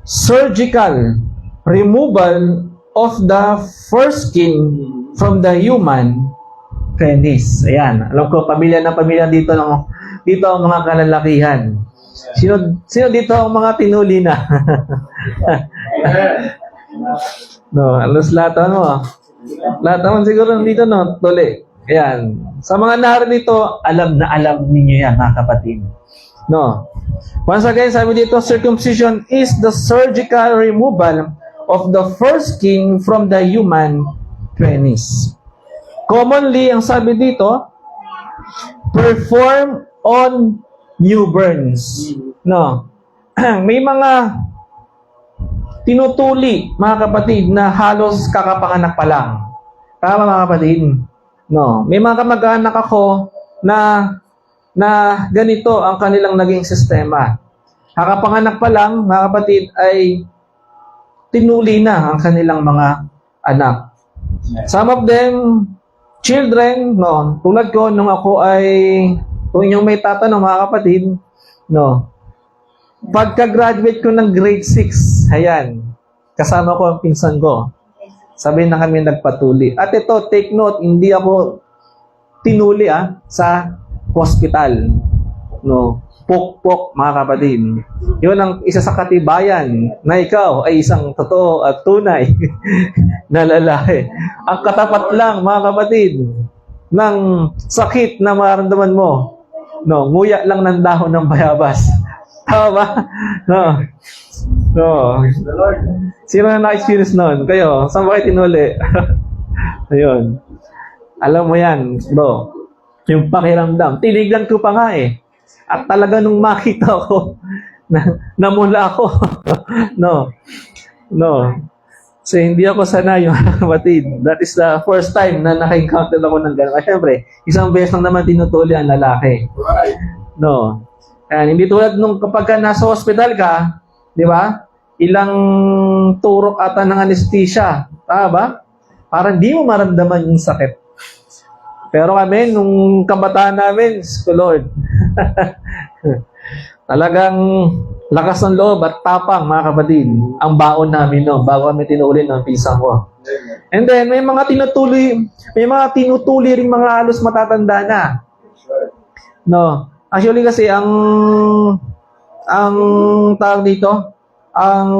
surgical removal of the foreskin from the human penis. Ayan. Alam ko, pamilya dito ang mga kalalakihan. Sino dito ang mga tinuli na? No, alos lahat mo. Lahat naman siguro dito, no? Tuli. Ayan. Sa mga narito, alam na alam ninyo yan, mga kapatid. No. Once again, sabi dito, circumcision is the surgical removal of the foreskin from the human penis. Commonly, ang sabi dito, perform on newborns. No. May mga tinutuli, mga kapatid, na halos kakapanganak pa lang. Tama, mga kapatid? No. May mga kamag-anak ako na ganito ang kanilang naging sistema. Kakapanganak pa lang, mga kapatid, ay tinuli na ang kanilang mga anak. Some of them, children, no, tulad ko, nung ako ay, kung inyong may tatanong, mga kapatid, no, pagka-graduate ko ng grade 6, ayan, kasama ko ang pinsan ko. Sabi na kami nagpatuli. At ito, take note, hindi ako tinuli sa hospital. No. pukpok, mga kapatid. Yun ang isa sa katibayan na ikaw ay isang totoo at tunay na lalaki. Ang katapat lang, mga kapatid, ng sakit na maramdaman mo, no, nguya lang ng dahon ng bayabas. Tama ba? No. No. Sino na na-experience nun? Kayo, saan ba kayo tinuli? Ayun. Alam mo yan, bro. Yung pakiramdam. Tinignan ko pa nga eh. At talaga nung makita ko, namula ako. No. No. So, hindi ako sanay, mga kapatid. That is the first time na naka-encounter ako ng gano'n. Siyempre, isang beses lang naman tinutuli ang lalaki. No. And hindi tulad nung kapag ka nasa hospital ka, di ba? Ilang turok ata ng anesthesia. Tama ba? Parang di mo maramdaman yung sakit. Pero kami, nung kabataan namin, Lord, talagang lakas ng loob at tapang, mga kapatid, ang baon namin, no, bago kami tinuli ng pisang ko. And then, may mga tinutuli rin mga halos matatanda na. No. Actually kasi, ang tawag dito, ang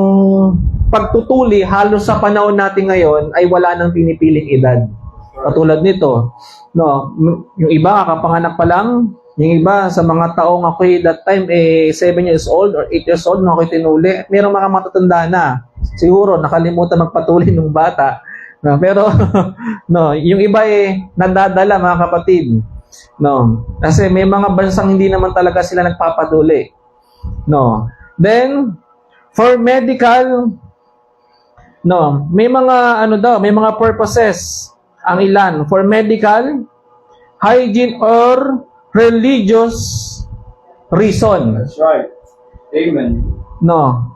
pagtutuli halos sa panahon natin ngayon ay wala nang pinipiling edad. Katulad nito, no, yung iba kakapanganak pa lang, yung iba sa mga taong ako that time 7 years old or 8 years old na ako tinuli. Merong mga matatanda na. Siguro nakalimutan magpatuli ng bata. No, pero no, yung iba nadadala, mga kapatid. No, kasi may mga bansang hindi naman talaga sila nagpapaduli. No. Then for medical, no, may mga may mga purposes. Ang ilan, for medical, hygiene, or religious reason. That's right. Amen. No.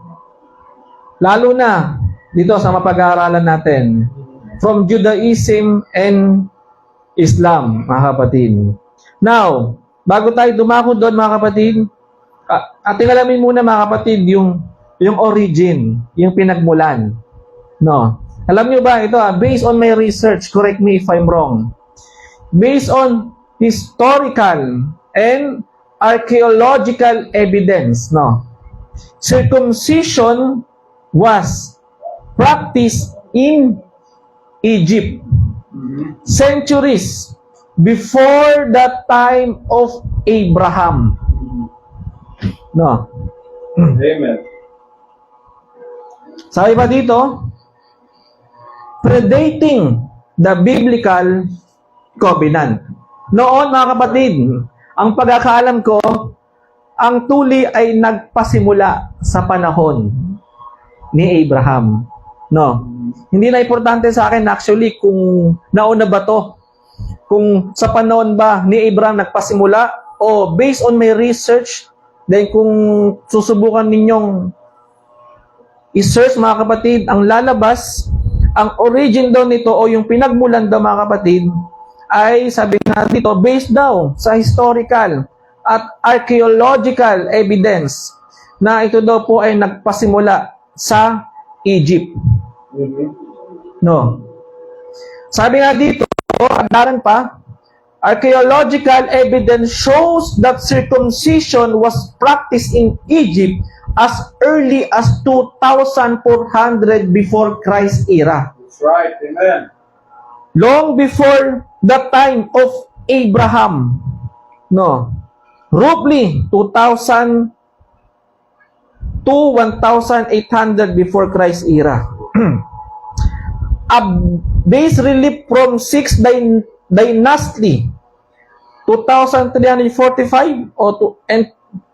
Lalo na dito sa mapag-aaralan natin from Judaism and Islam, mga kapatid. Now, bago tayo dumako doon, mga kapatid, ating alamin muna, mga kapatid, yung origin, yung pinagmulan. No. Alam niyo ba ito, based on my research, correct me if I'm wrong. Based on historical and archaeological evidence, no. Circumcision was practiced in Egypt centuries before the time of Abraham. No. Amen. Sabi pa dito, predating the biblical covenant. Noon, mga kapatid, ang pagkakaalam ko, ang tuli ay nagpasimula sa panahon ni Abraham. No. Hindi na importante sa akin actually kung nauna ba to. Kung sa panahon ba ni Abraham nagpasimula o based on my research, then kung susubukan ninyong i-search, mga kapatid, ang lalabas, ang origin daw nito o yung pinagmulan daw, mga kapatid, ay sabi nga dito, based daw sa historical at archaeological evidence na ito daw po ay nagpasimula sa Egypt. No. Sabi nga dito, andaran pa, archaeological evidence shows that circumcision was practiced in Egypt as early as 2,400 before Christ era. That's right. Amen. Long before the time of Abraham. No. Roughly 2,000 to 1,800 before Christ era. A base relief from 6th dynasty 2,345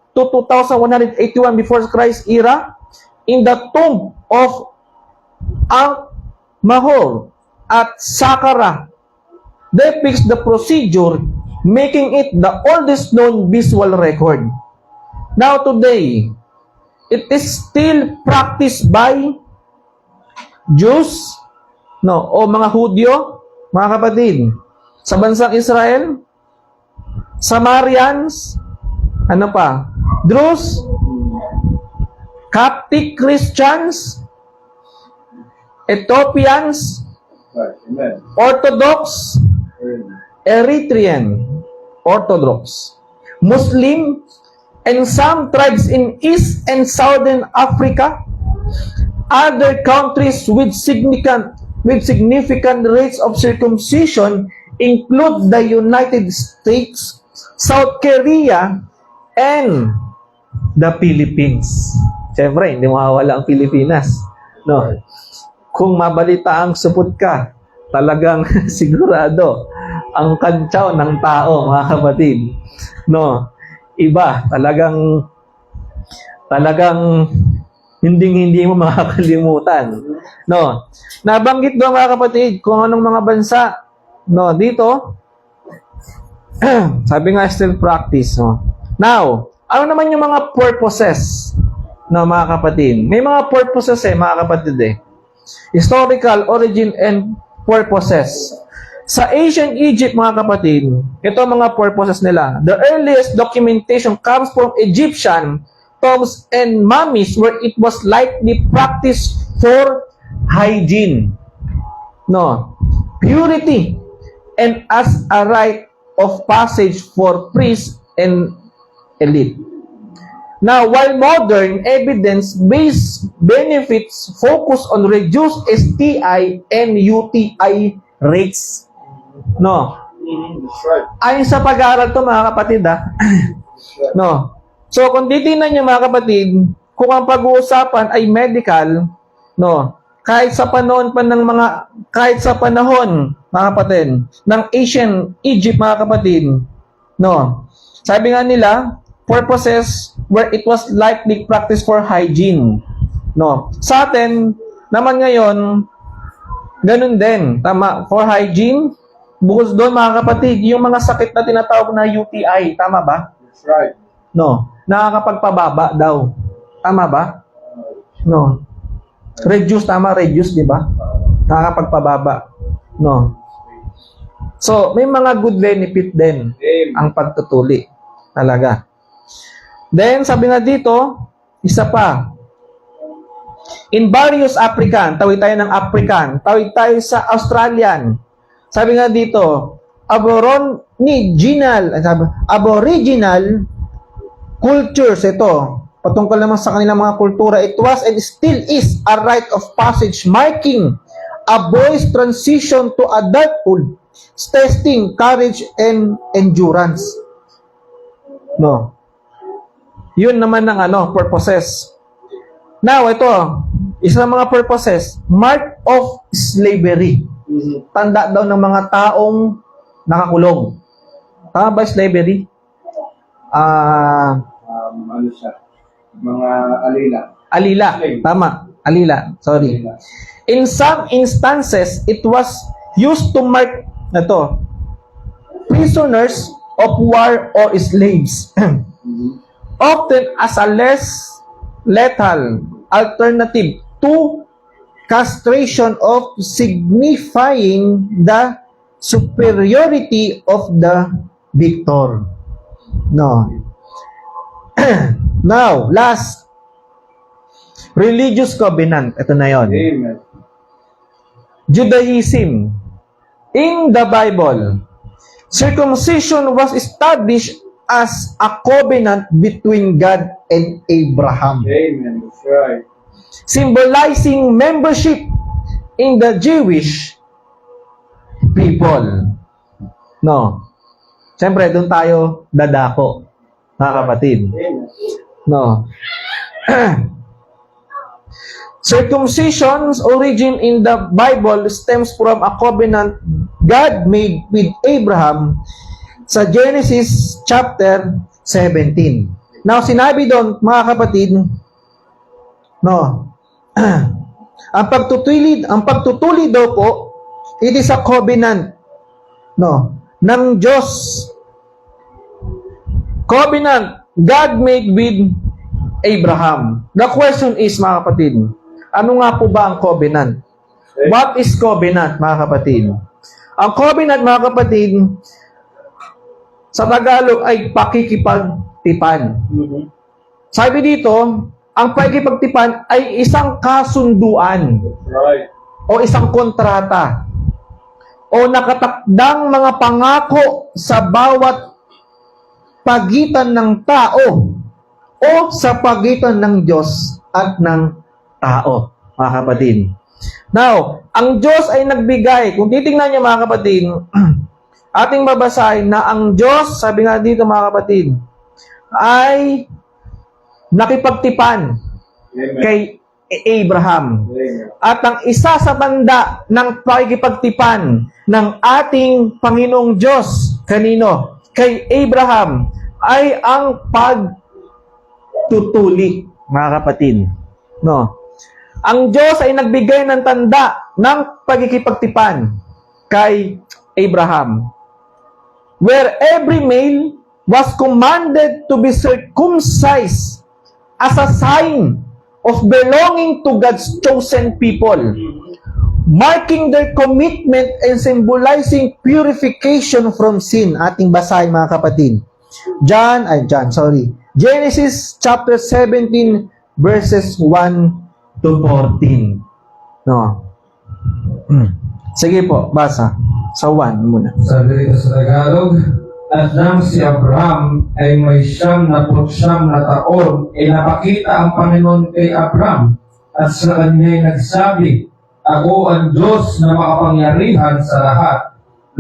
to 2,181 before Christ era in the tomb of Ankh-Mahor at Saqqara depicts the procedure, making it the oldest known visual record. Now today, it is still practiced by Jews, no, o mga Hudyo, mga kapatid, sa bansang Israel, Samarians, ano pa, Druze, Coptic Christians, Ethiopians, Right. Amen. Orthodox, Eritrean Orthodox, Muslim, and some tribes in East and Southern Africa. Other countries with significant rates of circumcision include the United States, South Korea, and the Philippines. Siyempre, hindi mawawala ang Pilipinas. No. Kung mabalita ang supot ka, talagang sigurado ang kantsaw ng tao, mga kapatid. No. Iba, talagang hindi mo makakalimutan. No. Nabanggit doon, mga kapatid, kung anong mga bansa. No, dito sabi nga still practice, no. Now, ano naman yung mga purposes, no, mga kapatid? May mga purposes mga kapatid Historical origin and purposes. Sa ancient Egypt, mga kapatid, ito mga purposes nila. The earliest documentation comes from Egyptian tombs and mummies where it was likely practiced for hygiene, no, purity, and as a rite of passage for priests and elite. Now, while modern evidence-based benefits focus on reduced STI and UTI rates. No. That's right. Ayon sa pag-aaral to, mga kapatid, no. So, kung titingnan niyo, mga kapatid, kung ang pag-uusapan ay medical, no, kahit sa panahon, mga kapatid, ng ancient Egypt, mga kapatid, no, sabi nga nila, purposes where it was likely practiced for hygiene. No. Sa atin, naman ngayon, ganun din. Tama, for hygiene. Bukod doon, mga kapatid, yung mga sakit na tinatawag na UTI, tama ba? That's right. No. Nakakapagpababa daw. Tama ba? No. Reduce, tama, reduce, di ba? Nakakapagpababa. No. So, may mga good benefit din ang pagtutuli. Talaga. Then, sabi nga dito, isa pa. In various African, tawid tayo ng African, tawid tayo sa Australian. Sabi nga dito, aboriginal cultures, ito, patungkol naman sa kanilang mga kultura, it was and still is a rite of passage marking a boy's transition to adulthood, testing courage and endurance. No. Yun naman ng purposes. Now, ito, isa ng mga purposes, mark of slavery. Tanda daw ng mga taong nakakulong. Tama ba slavery? Ano siya? Mga alila. Alila. Tama. Alila. Sorry. In some instances, it was used to mark prisoners of war or slaves. Often as a less lethal alternative to castration of signifying the superiority of the victor. No. Now, last. Religious covenant. Ito na yon. Amen. Judaism. In the Bible, circumcision was established as a covenant between God and Abraham. Amen. That's right. Symbolizing membership in the Jewish people. No. Siyempre, doon tayo dadako, mga kapatid. Amen. No. Circumcision's origin in the Bible stems from a covenant God made with Abraham sa Genesis chapter 17. Now, sinabi doon, mga kapatid, no, ang pagtutuli daw po, it is a covenant, no, ng Diyos. Covenant God made with Abraham. The question is, mga kapatid, ano nga po ba ang covenant? What is covenant, mga kapatid? Ang covenant, mga kapatid, sa Tagalog ay pakikipagtipan. Sabi dito, ang pakikipagtipan ay isang kasunduan. Right. O isang kontrata. O nakatakdang mga pangako sa bawat pagitan ng tao o sa pagitan ng Diyos at ng tao, mga kapatid. Now, ang Diyos ay nagbigay. Kung titingnan niyo, mga kapatid, ating babasahin na ang Diyos, sabi nga dito, mga kapatid, ay nakipagtipan kay Abraham. At ang isa sa tanda ng pakikipagtipan ng ating Panginoong Diyos, kanino? Kay Abraham, ay ang pagtutuli, mga kapatid. No? Ang Diyos ay nagbigay ng tanda ng pagkikipagtipan kay Abraham, where every male was commanded to be circumcised as a sign of belonging to God's chosen people, marking their commitment and symbolizing purification from sin. Ating basahin, mga kapatid. Genesis chapter 17 verses 1 to 14. No. Sige po, basa. Sa 1 muna. Sabi dito sa Tagalog, at nang si Abraham ay may 99 na taon, ay napakita ang Panginoon kay Abraham at sa kanya'y nagsabi, ako ang Diyos na makapangyarihan sa lahat.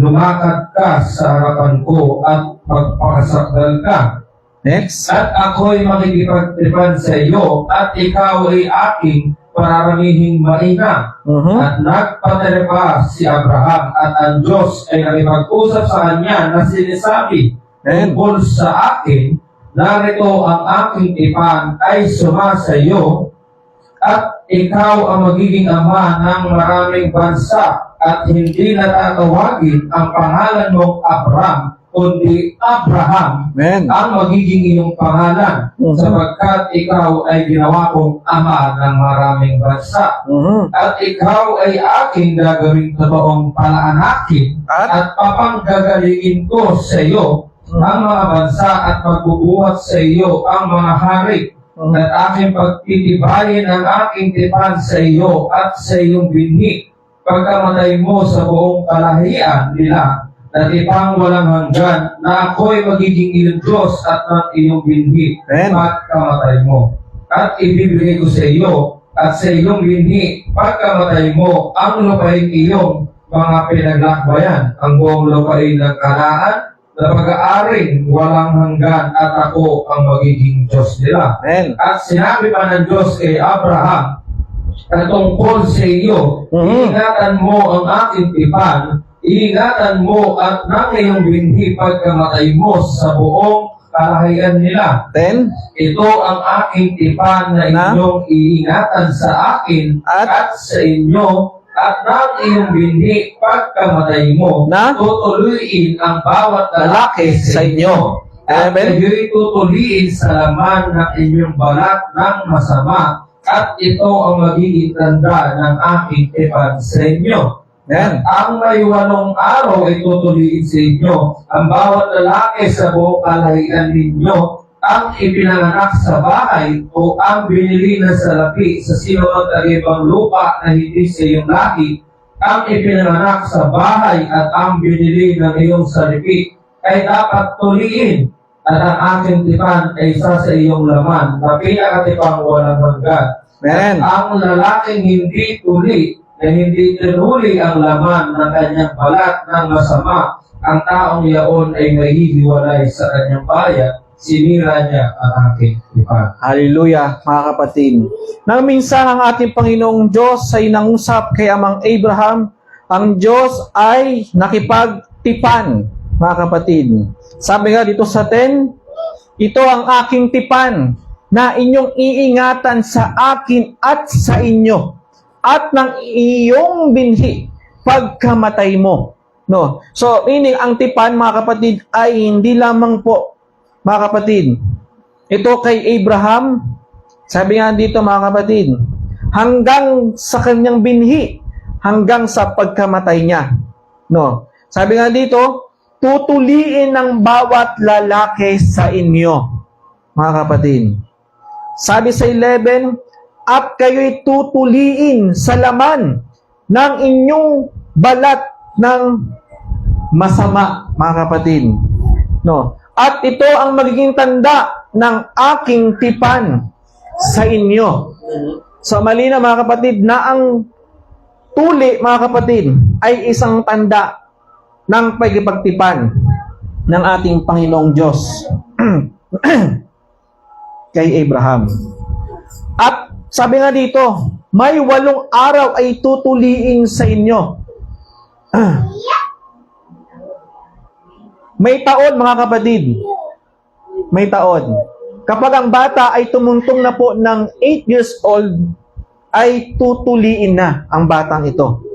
Lumakad ka sa harapan ko at magpakasakdal ka. Next. At ako'y makikipagtripan sa iyo at ikaw ay aking pararamihing mainam. At nagpatelepa si Abraham at ang Diyos ay nakipag-usap sa kanya na sinasabi, tungkol sa akin, narito ang aking tipan ay sumasa iyo at ikaw ang magiging ama ng maraming bansa at hindi natatawagin ang pangalan mong Abraham kundi Abraham. Amen. Ang magiging iyong pangalan sapagkat ikaw ay ginawa kong ama ng maraming bansa. At ikaw ay aking gagawing totoong palaanakin at papanggagalingin ko sa iyo ang mga bansa at magbubuhat sa iyo ang mga hari. At aking pagtitibayin ang aking tipan sa iyo at sa iyong binhi pagkamatay mo sa buong kalahian nila na tipang walang hanggan na ako'y magiging iyong Diyos at ng iyong binhi pagkamatay mo. At ibibigay ko sa iyo at sa iyong binhi pagkamatay mo ang lupain iyong mga pinaglakbayan, ang buong lupain ng Kanaan na pag-aaring walang hanggan at ako ang magiging Diyos nila. Amen. At sinabi pa ng Diyos kay Abraham na tungkol sa iyo, ingatan mo ang aking tipan, ingatan mo at ng iyong binhi pagkamatay mo sa buong kalahian nila. 10. Ito ang aking tipan na inyong iingatan sa akin at sa inyo at ng iyong binhi pagkamatay mo, tutuloyin ang bawat lalaki sa inyo. At kayo'y tutuliin sa laman ng inyong balat ng masama at ito ang magiging tanda ng aking tipan sa inyo. At ang may 8 araw ay tutuliin sa inyo ang bawat lalaki sa buong kalahian ninyo ang ipinanganak sa bahay o ang binili na salapi sa sinumang taga-ibang lupa na hindi sa iyong lahi, ang ipinanganak sa bahay at ang binili ng iyong salapi ay dapat tuliin. At ang aking tipan ay isa sa iyong laman na pinakatipang walang hanggan. At ang lalaking hindi tuli na hindi tinuli ang laman ng kanyang balat ng masama, ang taong yaon ay mahihiwalay sa kanyang bayan, sinira niya ang aking tipan. Hallelujah, mga kapatid. Nang minsan ang ating Panginoong Diyos ay nangusap kay Amang Abraham, ang Diyos ay nakipagtipan, mga kapatid. Sabi nga dito sa 10, ito ang aking tipan na inyong iingatan sa akin at sa inyo at ng iyong binhi pagkamatay mo. No? So, meaning, ang tipan, mga kapatid, ay hindi lamang po, mga kapatid, ito kay Abraham, sabi nga dito, mga kapatid, hanggang sa kanyang binhi, hanggang sa pagkamatay niya. No? Sabi nga dito, tutuliin ng bawat lalaki sa inyo, mga kapatid. Sabi sa 11, at kayo'y tutuliin sa laman ng inyong balat ng masama, mga kapatid. No? At ito ang magiging tanda ng aking tipan sa inyo. So malinaw mga kapatid na ang tuli mga kapatid ay isang tanda ng pagkipagtipan ng ating Panginoong Diyos kay Abraham. At sabi nga dito, may 8 araw ay tutuliin sa inyo. May taon mga kapatid. May taon. Kapag ang bata ay tumuntong na po ng 8 years old, ay tutuliin na ang batang ito.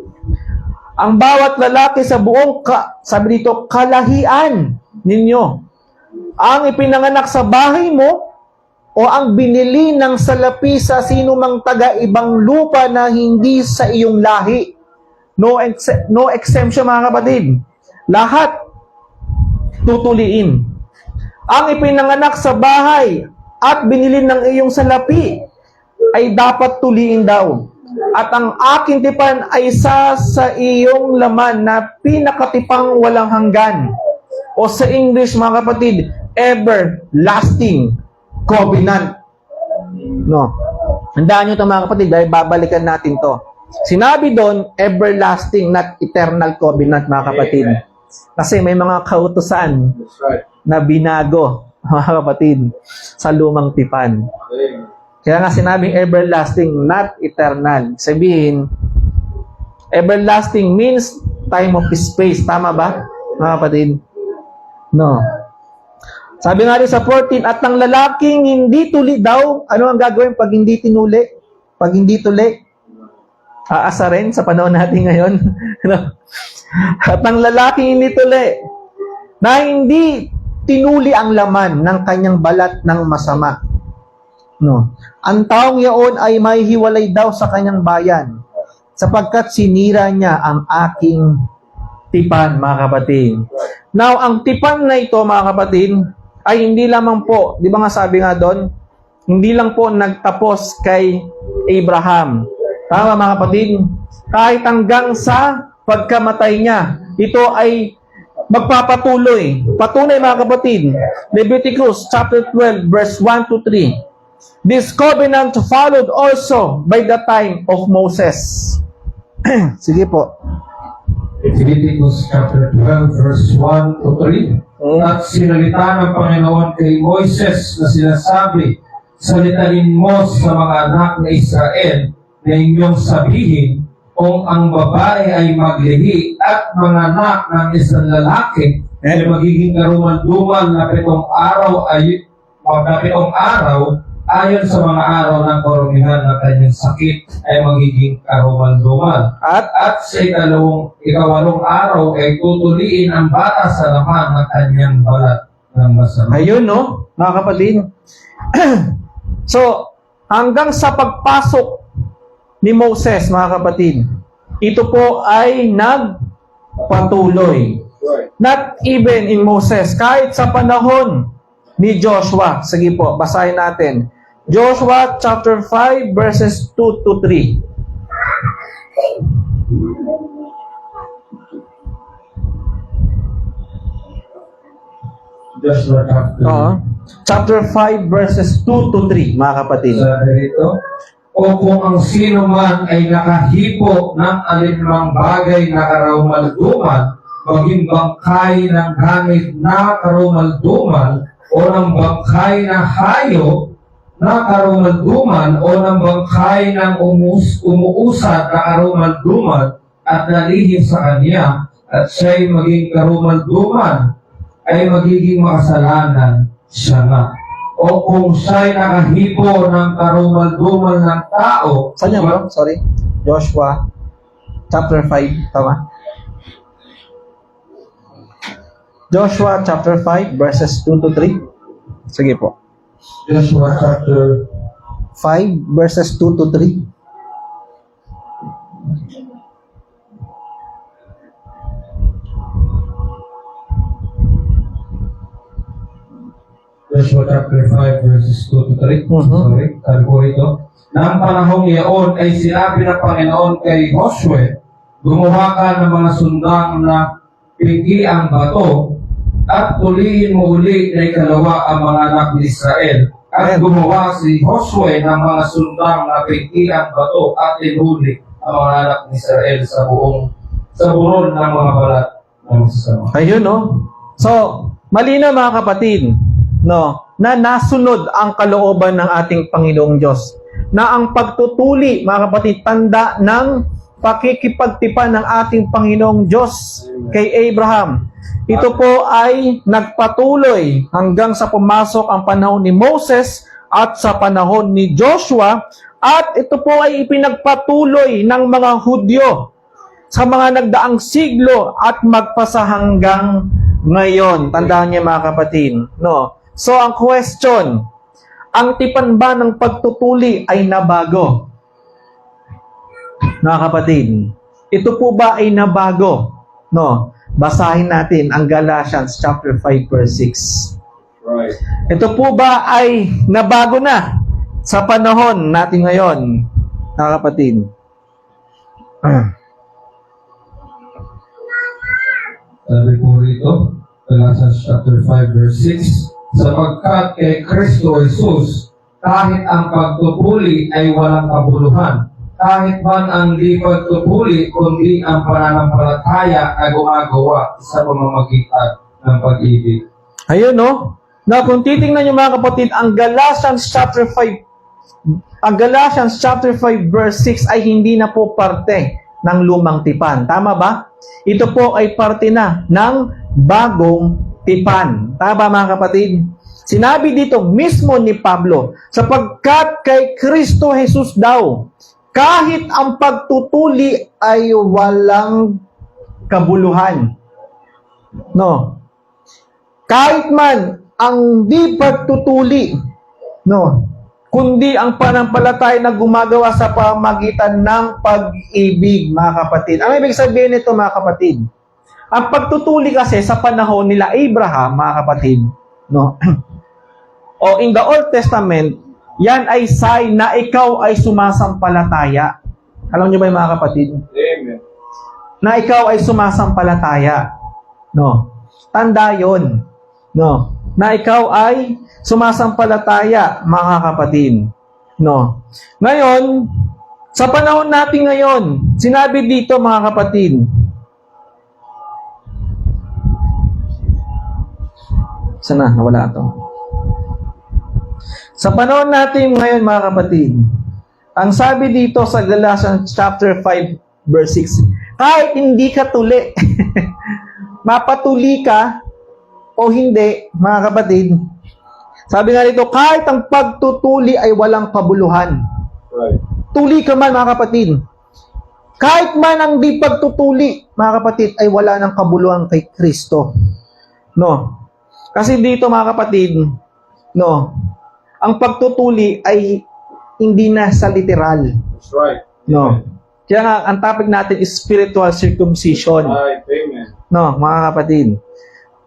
Ang bawat lalaki sa buong, sabi dito, kalahian ninyo, ang ipinanganak sa bahay mo, o ang binili ng salapi sa sino mang taga-ibang lupa na hindi sa iyong lahi. No exemption mga kapatid. Lahat tutuliin. Ang ipinanganak sa bahay at binili ng iyong salapi ay dapat tuliin daw. At ang aking tipan ay sa iyong laman na pinakatipang walang hanggan. O sa English mga kapatid, everlasting covenant. No. Handaan nyo ito mga kapatid dahil babalikan natin to. Sinabi doon, everlasting, not eternal covenant mga kapatid. Kasi may mga kautusan na binago mga kapatid sa lumang tipan. Kaya nga sinabing everlasting, not eternal. Sabihin, everlasting means time of space. Tama ba mga kapatid? No. Sabi nga rin sa 14, at ang lalaking hindi tuli daw, ano ang gagawin pag hindi tinuli? Pag hindi tuli? Aasa rin sa panahon natin ngayon. At ang lalaking hindi tuli, na hindi tinuli ang laman ng kanyang balat ng masama. No. Ang taong yaon ay may hiwalay daw sa kanyang bayan, sapagkat sinira niya ang aking tipan, mga kapatid. Now, ang tipan na ito, mga kapatid, ay hindi lamang po, di ba nga sabi nga doon, hindi lang po nagtapos kay Abraham. Tama mga kapatid? Kahit hanggang sa pagkamatay niya, ito ay magpapatuloy. Patunay mga kapatid, Leviticus chapter 12 verse 1 to 3. This covenant followed also by the time of Moses. Sige po. Leviticus chapter 12 verse 1 to 3. At sinalita ng Panginoon kay Moises na sinasabi, salitain mo sa mga anak na Israel na inyong sabihin kung ang babae ay maglihi at mga anak ng isang lalaki ay magiging karumaldumal na 7 araw ayon sa mga araw ng karumihan ng kanyang sakit ay magiging karumaldumal. At sa ikawalong araw ay tutuliin ang bata sa laman ng kanyang balat ng masama. Ayun, no? Mga kapatid. So, hanggang sa pagpasok ni Moses, mga kapatid, ito po ay nagpatuloy. Not even in Moses, kahit sa panahon ni Joshua. Sige po, basahin natin. Joshua chapter 5 verses 2 to 3. Joshua Chapter 5 verses 2 to 3, mga kapatid. Sabi rito, o kung ang sino man ay nakahipo ng alinmang bagay na karumaldumal, maging bangkay ng gamit na karumaldumal, o ng bangkay na hayop na karumaldumal, o ng bangkay ng umuusad na karumaldumal, at nalihim sa kanya, at siya'y maging karumaldumal, ay magiging makasalanan siya nga. O kung siya'y nakahipo ng karumaldumal ng tao, Saan niya bro? Sorry. Joshua chapter 5. Tama? Joshua chapter 5 verses 2 to 3. Sige po. Joshua chapter 5 verses 2 to 3. Joshua chapter 5 verses 2 to 3. Sorry, sabi ko rito. Nang panahong iyon ay sinabi ng Panginoon kay Joshua, gumawa ka ng mga sundang na pingi ang bato at ulihin mo uli na ikalawa ang mga anak ni Israel. At gumawa si Josue ng mga sundang na pintiang bato at inuli ang mga anak ni Israel sa buron ng mga balat ng sasama. Ayun, no? So, malinaw mga kapatid, no, na nasunod ang kalooban ng ating Panginoong Diyos. Na ang pagtutuli, mga kapatid, tanda ng pakikipagtipan ng ating Panginoong Diyos kay Abraham. Ito po ay nagpatuloy hanggang sa pumasok ang panahon ni Moses at sa panahon ni Joshua, at ito po ay ipinagpatuloy ng mga Hudyo sa mga nagdaang siglo at magpasa hanggang ngayon. Tandaan niyo mga kapatid, no? So ang question, ang tipan ba ng pagtutuli ay nabago? Mga kapatid, ito po ba ay nabago? No? Basahin natin ang Galatians chapter 5 verse 6. Right. Ito po ba ay nabago na sa panahon natin ngayon, mga kapatid? Sabi po rito, Galatians chapter 5 verse 6, sapagkat kay Kristo Jesus, kahit ang pagtutuli ay walang kabuluhan, kahit man ang di pagtutuli, kundi ang pananampalataya na gumagawa sa pamamagitan ng pag-ibig. Ayun, no? Na kung titingnan niyo mga kapatid, ang Galatians chapter 5 verse 6 ay hindi na po parte ng lumang tipan. Tama ba? Ito po ay parte na ng bagong tipan. Tama mga kapatid? Sinabi dito mismo ni Pablo, sapagkat kay Kristo Jesus daw, kahit ang pagtutuli ay walang kabuluhan. No? Kahit man ang di pagtutuli, no, kundi ang pananampalataya na gumagawa sa pamagitan ng pag-ibig, mga kapatid. Ang ibig sabihin nito, mga kapatid, ang pagtutuli kasi sa panahon nila Abraham, mga kapatid, no, o in the Old Testament, yan ay sign na ikaw ay sumasampalataya. Alam niyo ba yung mga kapatid? Amen. Na ikaw ay sumasampalataya. No. Tanda yon. No. Na ikaw ay sumasampalataya, mga kapatid. No. Ngayon, sa panahon natin ngayon, sinabi dito, mga kapatid, sana nawala ito. Sa panahon natin ngayon, mga kapatid, ang sabi dito sa Galatians chapter 5 verse 6, kahit hindi ka tuli, mapatuli ka o hindi, mga kapatid, sabi nga dito, kahit ang pagtutuli ay walang kabuluhan. Right. Tuli ka man, mga kapatid. Kahit man ang di pagtutuli, mga kapatid, ay wala ng kabuluhan kay Kristo. No. Kasi dito, mga kapatid, no, ang pagtutuli ay hindi na sa literal. That's right. No. Kaya nga, ang topic natin is spiritual circumcision. Right. Amen. No, mga kapatid.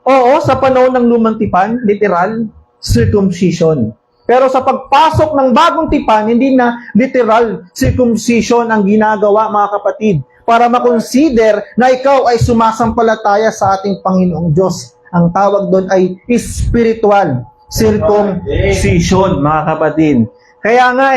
Oo, sa panahon ng lumang tipan, literal circumcision. Pero sa pagpasok ng bagong tipan, hindi na literal circumcision ang ginagawa, mga kapatid, para makonsider na ikaw ay sumasampalataya sa ating Panginoong Diyos. Ang tawag doon ay spiritual circumcision, mga kapatid. Kaya nga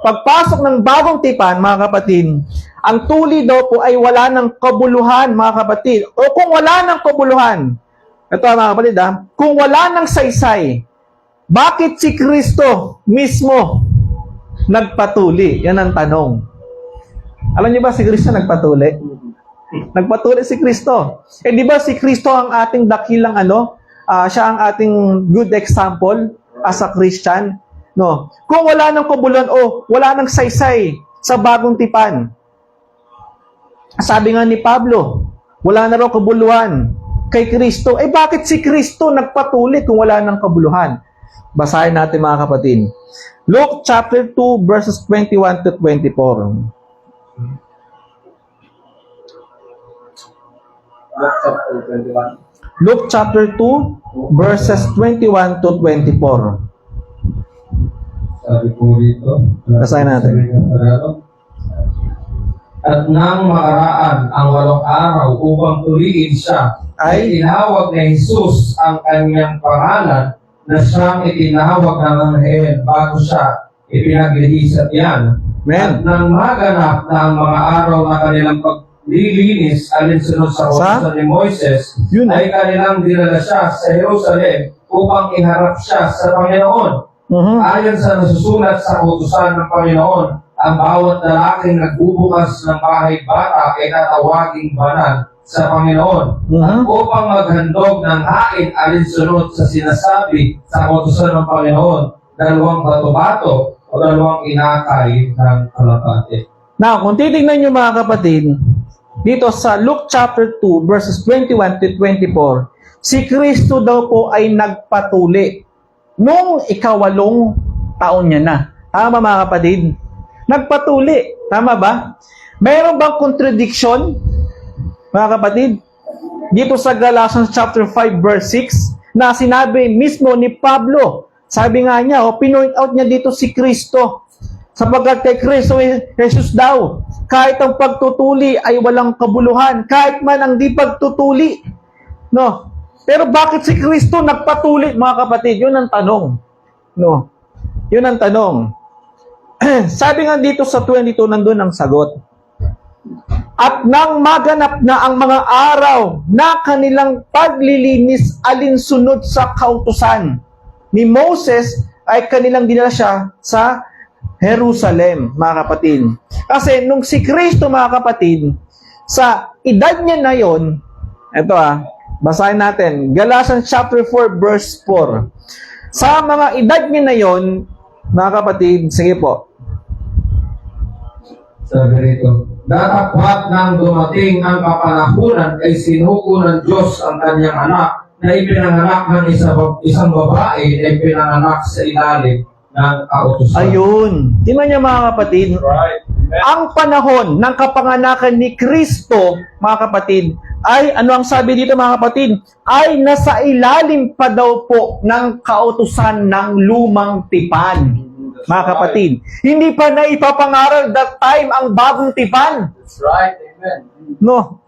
pagpasok ng bagong tipan, mga kapatid, ang tuli daw po ay wala ng kabuluhan, mga kapatid. O kung wala ng kabuluhan, ito mga kapatid, kung wala ng saysay, bakit si Kristo mismo nagpatuli? Yan ang tanong. Alam niyo ba si Kristo nagpatuli? Nagpatuli si Kristo. Di ba si Kristo ang ating dakilang siya ang ating good example as a Christian? No. Kung wala ng kabuluhan o wala ng saysay sa bagong tipan, sabi nga ni Pablo, wala na raw kabuluhan kay Kristo. Bakit si Kristo nagpatuli kung wala ng kabuluhan? Basahin natin, mga kapatid. Luke chapter 2 verses 21 to 24. Luke chapter 2 verses 21 to 24. Sabi po rito. Basahin natin. At nang makaraan ang 8 araw upang purihin siya, ay tinawag ni Jesus ang kanyang pangalan na siyang itinawag ng anghel bago siya ipinaglihis sa tiyan. At nang maganap na ang mga araw na kanilang paglilinis alinsunod sa utusan ni Moises, ay kanilang dinala siya sa Jerusalem upang iharap siya sa Panginoon. Ayon sa nasusulat sa utusan ng Panginoon, ang bawat lalaking nagbubukas ng bahay bata ay tatawaging banal sa Panginoon. At upang maghandog ng hain alinsunod sa sinasabi sa utusan ng Panginoon, 2 bato-bato o 2 inakay ng kalapate. Now, kung titignan nyo mga kapatid, dito sa Luke chapter 2, verses 21 to 24, si Kristo daw po ay nagpatuli nung 8 taon niya na. Tama mga kapatid? Nagpatuli. Tama ba? Mayroon bang contradiction, mga kapatid? Dito sa Galatians chapter 5, verse 6, na sinabi mismo ni Pablo, sabi nga niya, pinoint out niya dito si Kristo. Sapagkat kay Kristo Jesus daw, kahit ang pagtutuli ay walang kabuluhan, kahit man ang di pagtutuli. No? Pero bakit si Kristo nagpatuli, mga kapatid? Yun ang tanong. No? Yun ang tanong. Sabi nga dito sa 22, nandun ang sagot. At nang maganap na ang mga araw na kanilang paglilinis alinsunod sa kautusan ni Moses, ay kanilang dinala siya sa Jerusalem, mga kapatid. Kasi nung si Kristo, mga kapatid, sa edad niya na yon, ito basahin natin, Galatians chapter 4, verse 4. Sa mga edad niya na yon, mga kapatid, sige po. Sabi rito, datapwat nang dumating ang kapanahunan ay sinuko ng Diyos ang kanyang anak na ipinanganak ng isang babae na ipinanganak sa ilalim ng kautusan. Ayun. Tingnan niyo mga kapatid. Ang panahon ng kapanganakan ni Kristo, mga kapatid, ay, ano ang sabi dito mga kapatid? Ay nasa ilalim pa daw po ng kautusan ng lumang tipan. Mga kapatid, hindi pa na ipapangaral that time ang bagong tipan. That's right, amen. No.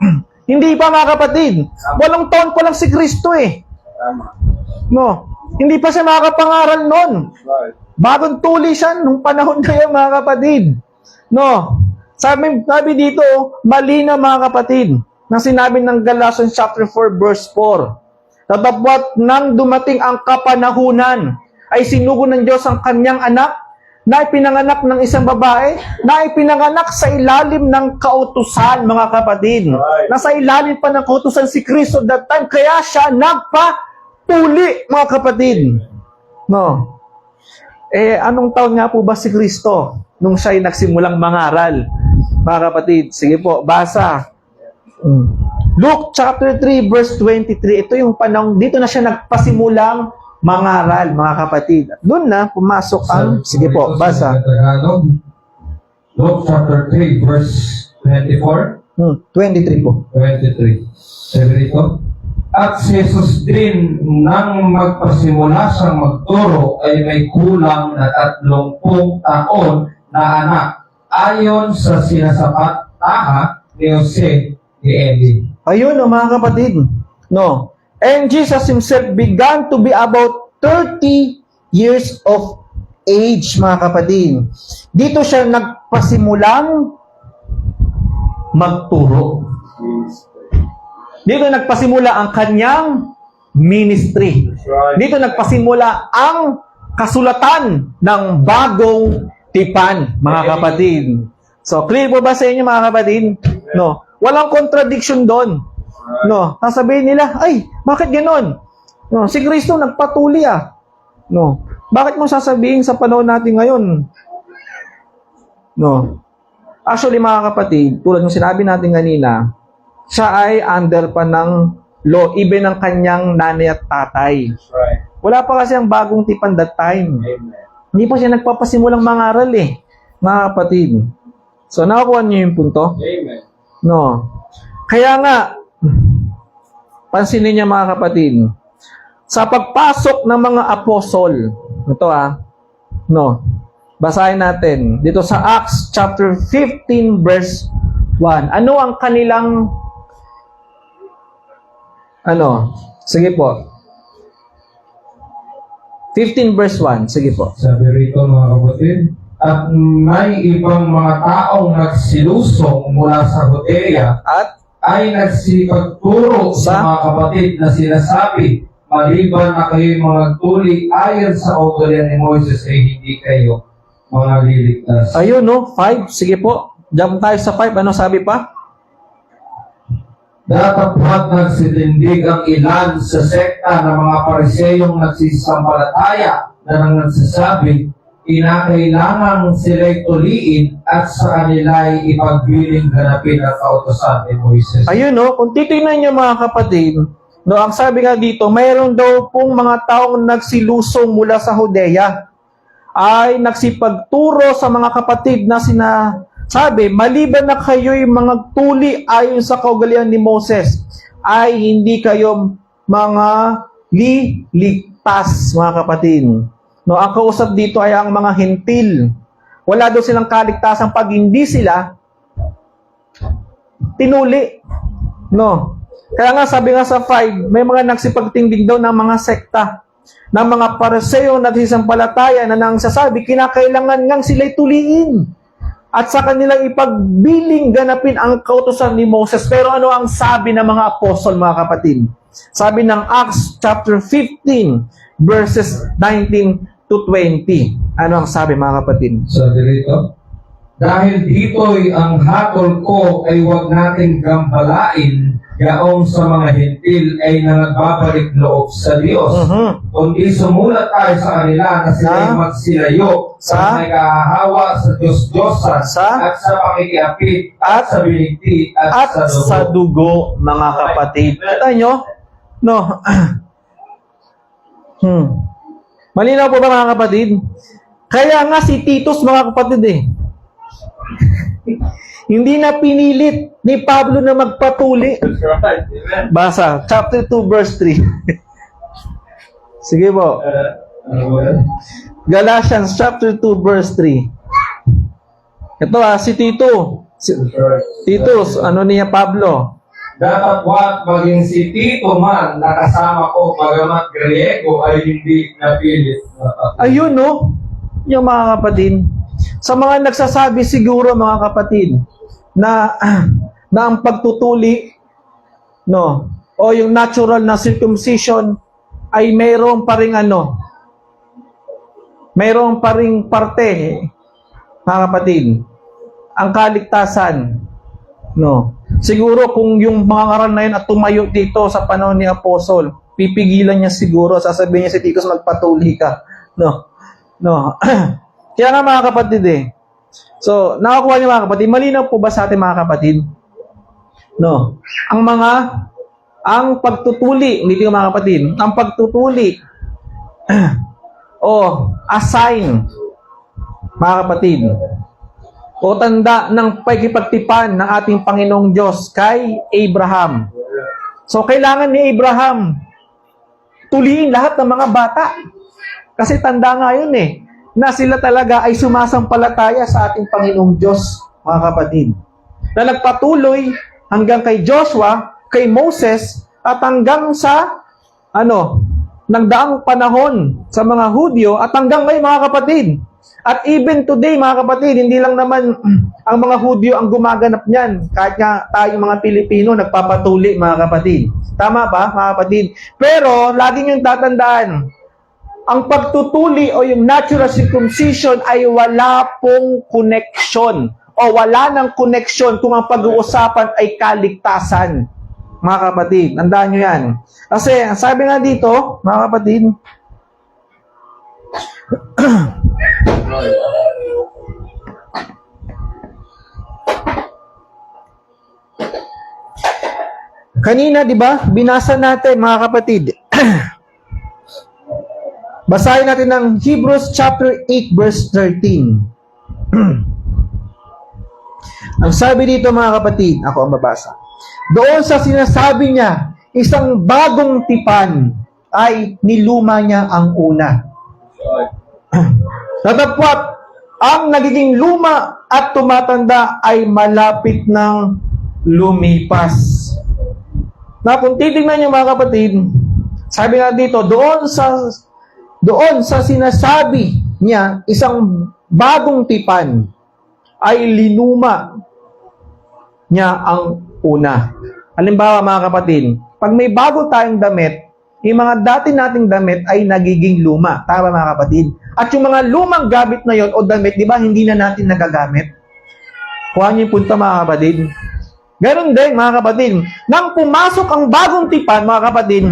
Hindi pa mga kapatid. Walang taon pa lang si Kristo eh. Tama. No. Hindi pa siya makapangaral noon. Right. Bagong tuli siya nung panahon na yun, mga kapatid. No. Sabi dito, mali na mga kapatid, na sinabi ng Galatians chapter 4, verse 4. Tatapwat nang dumating ang kapanahunan, ay sinugo ng Diyos ang kanyang anak, na ipinanganak ng isang babae, na ipinanganak sa ilalim ng kautusan, mga kapatid. Right. Nasa ilalim pa ng kautusan si Kristo that time, kaya siya nagpatuli, mga kapatid. No. Anong taon nga po ba si Kristo nung siya'y nagsimulang mangaral? Mga kapatid, sige po, basa. Luke chapter 3, verse 23. Ito yung panahon, dito na siya nagpasimulang mangaral, mga kapatid. Doon na pumasok ang, sige po, basa. Luke chapter 3, verse 24. 23 po. 23. Sabi rito, at si Jesus din nang magpasimula siyang magturo ay may kulang na 30 taon na anak ayon sa sinasapat ni Jose ni Eli. Ayun, mga kapatid. No. And Jesus himself began to be about 30 years of age, mga kapatid. Dito siya nagpasimulang magturo. Dito nagpasimula ang kanyang ministry. Dito nagpasimula ang kasulatan ng bagong tipan, mga kapatid. So, clear po ba sa inyo, mga kapatid? No. Walang contradiction doon. No. Sasabihin nila, ay, bakit ganon? No. Si Kristo nagpatuli No. Bakit mo sasabihin sa panahon natin ngayon? No. Actually, mga kapatid, tulad ng sinabi natin kanina, siya ay under pa ng law, even ng kanyang nanay at tatay. Right. Wala pa kasi ang bagong tipan that time. Amen. Hindi pa siya nagpapasimulang mangaral mga kapatid. So, nakakuha niyo yung punto? Amen. No. Kaya nga, pansinin niya mga kapatid, sa pagpasok ng mga apostol, ito no, basahin natin, dito sa Acts chapter 15 verse 1. Ano ang kanilang Sige po. 15 verse 1. Sige po. Sabi rito mga kapatid, at may ibang mga taong nagsilusong mula sa Judea At ay nagsipagturo sa mga kapatid na sinasabi, maliban na kayo'y mga tuli ayon sa ugalian ni Moses ay hindi kayo mga liligtas. ayun, 5. Sige po. Jump tayo sa 5. Ano sabi pa? Datapwat nagsitindig ang ilan sa sekta ng mga pariseyong nagsisampalataya na nagsasabi, kinakailangan sila'y tuliin at sa kanila'y ipagbiling ganapin ang kautosan ni Moises. Ayun, kung titingnan niyo mga kapatid, ang sabi nga dito, mayroon daw pong mga taong nagsilusong mula sa Judea ay nagsipagturo sa mga kapatid na sinasabi, maliban na kayo'y mga tuli ayon sa kaugalian ni Moses, ay hindi kayo mga liligtas, mga kapatid. Ang kausap dito ay ang mga hentil. Wala daw silang kaligtasan pag hindi sila tinuli. Kaya nga sabi nga sa 5, may mga nagsipagtindig daw ng mga sekta, ng mga pariseo nagsisampalataya na nangsasabi, kinakailangan ngang sila'y tuliin at sa kanilang ipagbiling ganapin ang kautusan ni Moses. Pero ano ang sabi ng mga apostol, mga kapatid? Sabi ng Acts chapter 15 verses 19 to 20. Ano ang sabi, mga kapatid? Sabi rito, dahil dito'y ang hatol ko ay huwag nating gambalain yaong sa mga hentil ay nagbabalik loob sa Diyos. Kundi sumulat tayo sa kanila na sila'y magsilayo sa nag-aahawa sa Diyos-Diyosan at sa pakikiapit at sa binigti at sa dugo, mga kapatid. Kita nyo? Malinaw po ba, mga kapatid? Kaya nga si Titus, mga kapatid, hindi na pinilit ni Pablo na magpatuli. Basa, chapter 2, verse 3. Sige po. Galatians chapter 2, verse 3. Ito si Tito. Titus, ano niya Pablo? Datapwat maging si Tito man nakasama ko bagamat Griego ay hindi napilit. Ayun, yung mga kapatid. Sa mga nagsasabi siguro, mga kapatid, na ang pagtutuli, o yung natural na circumcision ay mayroon pa ring mayroon pa ring parte, mga kapatid, ang kaligtasan. Siguro kung yung mga ngaral na yun at tumayo dito sa panahon ni Apostol, pipigilan niya siguro, sasabihin niya si Titus, magpatuli ka. Kaya nga, mga kapatid, so, nakakuha niyo, mga kapatid, malinaw po ba sa atin, mga kapatid? Ang pagtutuli, hindi ko, mga kapatid, ang pagtutuli, assign, mga kapatid, o tanda ng pagkipagtipan ng ating Panginoong Diyos kay Abraham. So, kailangan ni Abraham tuliin lahat ng mga bata. Kasi tanda nga yun na sila talaga ay sumasampalataya sa ating Panginoong Diyos, mga kapatid. Na nagpatuloy hanggang kay Joshua, kay Moses, at hanggang sa, nagdaang panahon sa mga Hudyo, at hanggang ngayon, mga kapatid. At even today, mga kapatid, hindi lang naman ang mga Hudyo ang gumaganap niyan. Kahit nga tayong mga Pilipino, nagpapatuli, mga kapatid. Tama ba, mga kapatid? Pero, laging yung tatandaan, ang pagtutuli o yung natural circumcision ay wala pong connection o wala ng connection kung ang pag-uusapan ay kaligtasan. Mga kapatid, tandaan nyo yan. Kasi, sabi nga dito, mga kapatid, kanina, di ba, binasa natin, mga kapatid, basahin natin ng Hebrews chapter 8 verse 13. Ang sabi dito, mga kapatid, ako ang babasa. Doon sa sinasabi niya, isang bagong tipan ay niluma niya ang una. Tatapwat ang nagiging luma at tumatanda ay malapit ng lumipas. Na kung titignan niyo mga kapatid, sabi nga dito, doon sa sinasabi niya, isang bagong tipan ay linuma niya ang una. Halimbawa mga kapatid, pag may bago tayong damit, yung mga dati nating damit ay nagiging luma. Tama mga kapatid? At yung mga lumang gamit na yon o damit, di ba, hindi na natin nagagamit? Kuha niyo yung punta mga kapatid. Ganon din mga kapatid. Nang pumasok ang bagong tipan mga kapatid,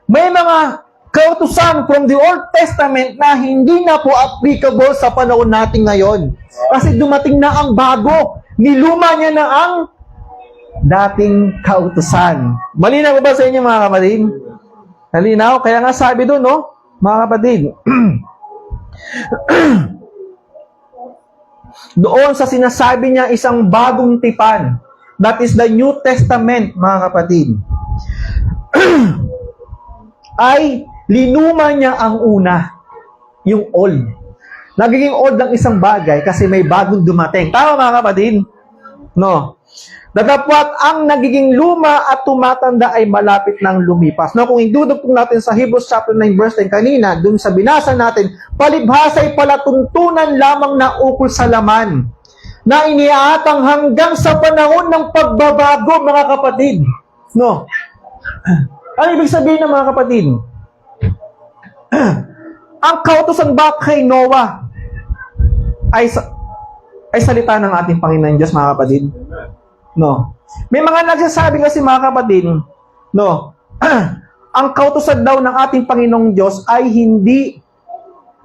may mga kautusan from the Old Testament na hindi na po applicable sa panahon natin ngayon. Kasi dumating na ang bago. Niluma niya na ang dating kautusan. Malinaw ba sa inyo mga kapatid? Malinaw? Kaya nga sabi doon, no? Mga kapatid, doon sa sinasabi niya isang bagong tipan, that is the New Testament, mga kapatid, ay linuma niya ang una, yung old. Nagiging old ang isang bagay kasi may bagong dumating. Tama mga kapatid? No. Datapwat ang nagiging luma at tumatanda ay malapit ng lumipas. No, kung idudugtong natin sa Hebrews chapter 9 verse 10 kanina, dun sa binasa natin, palibhasa ay palatuntunan lamang na ukol sa laman na iniaatang hanggang sa panahon ng pagbabago, mga kapatid. No. Ano ibig sabihin ng mga kapatid? Ang kautusan ba kay Noah ay salita ng ating Panginoon Diyos, mga kapatid? No. May mga nagsasabi kasi mga kapatid, no, ang kautusan daw ng ating Panginoong Diyos ay hindi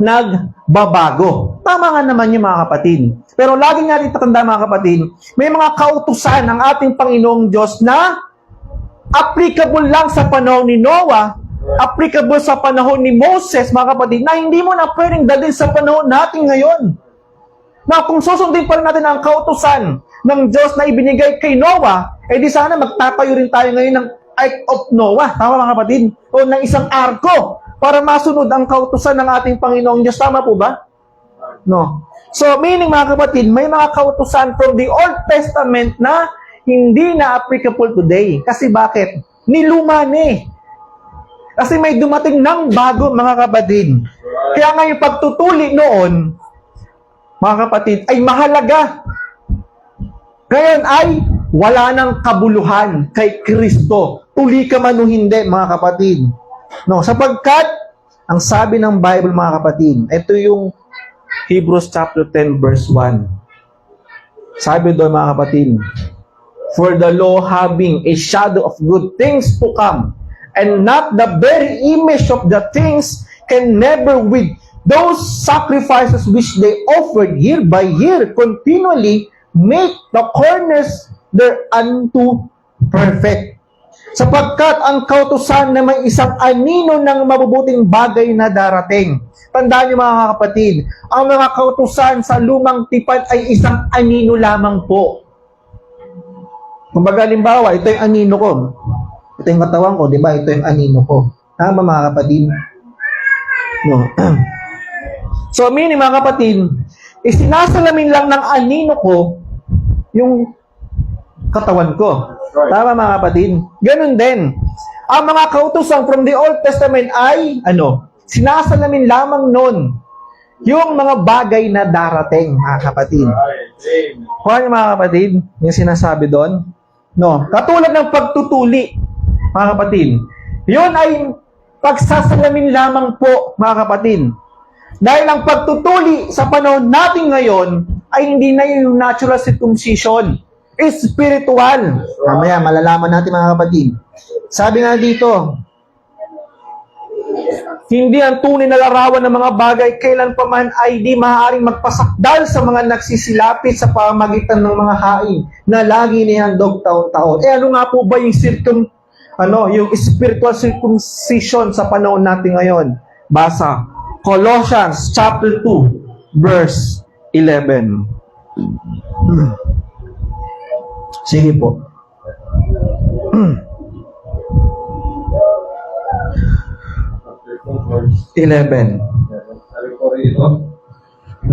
nagbabago. Tama nga naman yung mga kapatid. Pero lagi nga rin tatanda mga kapatid, may mga kautusan ng ating Panginoong Diyos na applicable lang sa panahon ni Noah, applicable sa panahon ni Moses, mga kapatid, na hindi mo na pwedeng dalhin sa panahon natin ngayon. Na kung susundin pa rin natin ang kautusan ng Diyos na ibinigay kay Noah, eh di sana magtatayo rin tayo ngayon ng Ark of Noah, tama mga kapatid? O ng isang arko para masunod ang kautusan ng ating Panginoong Diyos. Tama po ba? No. So, meaning mga kapatid, may mga kautusan from the Old Testament na hindi na applicable today. Kasi bakit? Niluma ni. Kasi may dumating ng bago, mga kapatid. Kaya nga yung pagtutuli noon, mga kapatid, ay mahalaga. Ngayon ay wala nang kabuluhan kay Kristo. Tuli ka man o hindi, mga kapatid. No, sapagkat, ang sabi ng Bible, mga kapatid, ito yung Hebrews chapter 10 verse 1. Sabi doon, mga kapatid, for the law having a shadow of good things to come, and not the very image of the things, can never with those sacrifices which they offered year by year continually make the corners thereunto perfect. Sapagkat ang kautusan na may isang anino ng mabubuting bagay na darating. Tandaan niyo mga kapatid, ang mga kautusan sa lumang tipan ay isang anino lamang po. Kumbaga, halimbawa, ito yung anino ko. Ito yung katawan ko, di ba? Ito yung anino ko. Tama mga kapatid? No. So, meaning mga kapatid, isinasalamin lang ng anino ko yung katawan ko. Tama mga kapatid? Ganun din. Ang mga kautusan from the Old Testament ay, sinasalamin lamang nun yung mga bagay na darating, mga kapatid. Kuha niyo mga kapatid, yung sinasabi doon. No, katulad ng pagtutuli, mga kapatid. Yun ay pagsasalamin lamang po, mga kapatid. Dahil ang pagtutuli sa panahon natin ngayon ay hindi na yung natural circumcision. It's spiritual. Mamaya, malalaman natin mga kapatid. Sabi nga dito, hindi ang tunay na larawan ng mga bagay kailan pa man ay di maaaring magpasakdal sa mga nagsisilapit sa pamamagitan ng mga hain na lagi nihandog taon-taon. Ano nga po ba yung yung spiritual circumcision sa panahon natin ngayon? Basa, Colossians chapter 2, verse 11. Sige po. Verse 11. Sabi ko rito,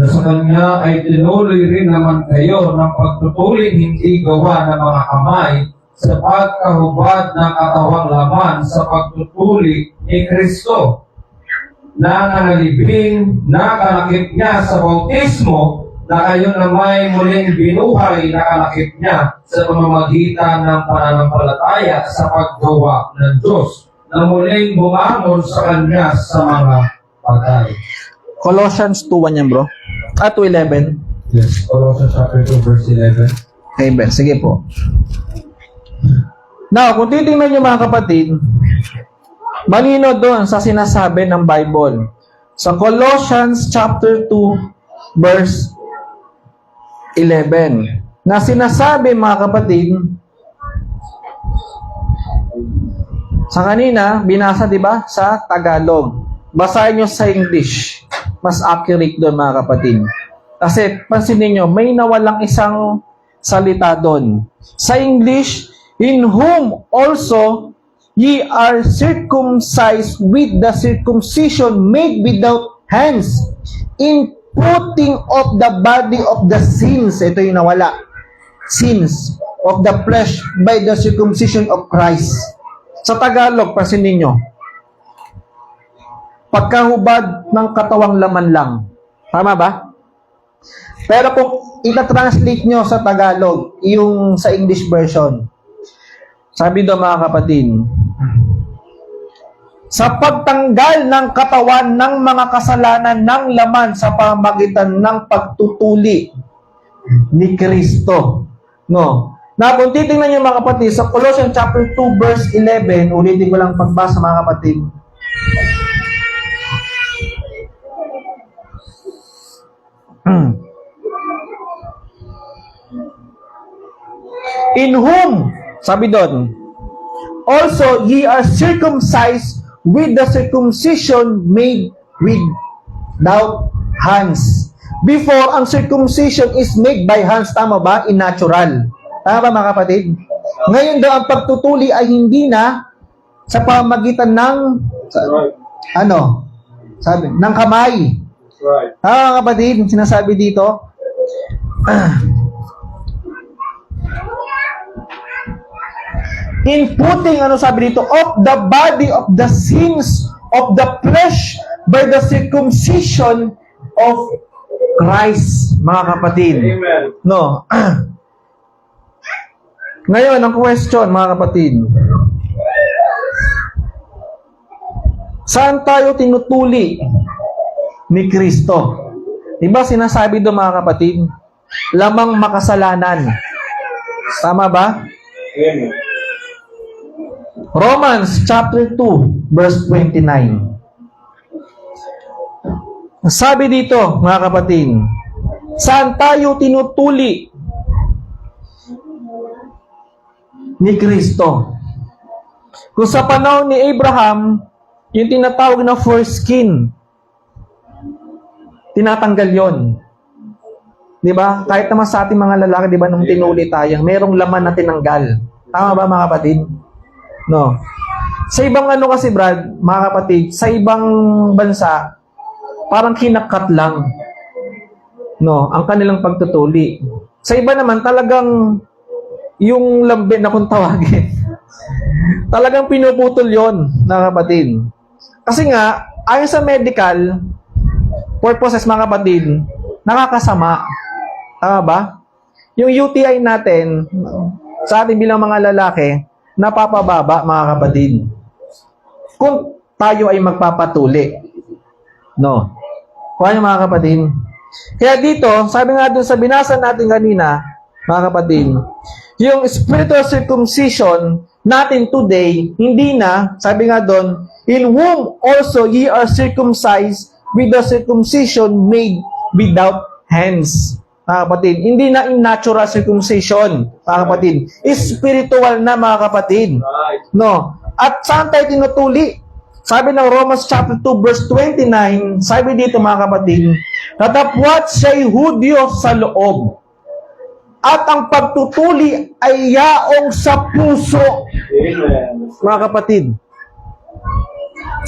na sa Kanya ay tinuloy rin naman kayo ng pagtutuling hindi gawa ng mga kamay sa pagkahubad ng katawang laman sa pagtutuli ni Kristo, na nangalibing na kalakip niya sa bautismo, na kayo na may muling binuhay na kalakip niya sa pamamagitan ng pananampalataya sa paggawa ng Diyos, na muling bumangon sa Kanya sa mga patay. Colossians 2:1 yan, bro. 2:11. Yes, Colossians chapter 2 verse 11. Amen. Sige po. Now, kung titingnan nyo mga kapatid, malino doon sa sinasabi ng Bible. Sa Colossians chapter 2 verse 11, na sinasabi mga kapatid, sa kanina, binasa di ba sa Tagalog. Basahin nyo sa English. Mas accurate doon mga kapatid. Kasi pansinin nyo, may nawalang isang salita doon. Sa English, in whom also ye are circumcised with the circumcision made without hands, in putting off the body of the sins, ito yung nawala, sins of the flesh by the circumcision of Christ. Sa Tagalog, pansinin nyo, pagkahubad ng katawang laman lang. Tama ba? Pero kung ita-translate nyo sa Tagalog, yung sa English version, sabi doon mga kapatid, sa pagtanggal ng katawan ng mga kasalanan ng laman sa pamamagitan ng pagtutuli ni Kristo. No. Na kung titingnan niyo mga kapatid, sa Colossians chapter 2 verse 11, ulitin ko lang pagbasa mga kapatid. In whom, sabi doon, also ye are circumcised with the circumcision made without hands. Before, ang circumcision is made by hands. Tama ba? In natural. Tama ba mga kapatid? Ngayon daw, ang pagtutuli ay hindi na sa pamamagitan ng ng kamay. Tama mga kapatid? Sinasabi dito, in putting, sabi dito, of the body of the sins of the flesh by the circumcision of Christ, mga kapatid. Amen. No. Ngayon, ang question, mga kapatid. Saan tayo tinutuli ni Kristo? Diba sinasabi doon mga kapatid? Lamang makasalanan. Tama ba? Amen. Romans chapter 2 verse 29. Sabi dito, mga kapatid, saan tayo tinutuli ni Kristo? Kung sa panahon ni Abraham, yung tinatawag na foreskin, tinatanggal yon. Di ba? Kahit naman sa ating mga lalaki, di ba, nung tinuli tayo, merong laman na tinanggal. Tama ba mga kapatid? No. Sa ibang kasi Brad, mga kapatid, sa ibang bansa, parang kinakat lang. No, ang kanilang pagtutuli. Sa iba naman, talagang yung lambing na kung tawagin. Talagang pinuputol yon, mga kapatid. Kasi nga, ayon sa medical purposes, mga kapatid, nakakasama. Tama ba? Yung UTI natin, sa ating bilang mga lalaki, napapababa, mga kapatid. Kung tayo ay magpapatuli. No. Kung ano, mga kapatid. Kaya dito, sabi nga dun sa binasa natin kanina, mga kapatid, yung spiritual circumcision natin today, hindi na, sabi nga dun, in whom also ye are circumcised with the circumcision made without hands. Mga kapatid, hindi na in natural circumcision, mga kapatid. Spiritual na, mga kapatid. No. At saan tayo tinutuli? Sabi ng Romans chapter 2 verse 29, sabi dito mga kapatid, natapwat siya'y Hudyo sa loob. At ang pagtutuli ay yaong sa puso. Amen. Mga kapatid.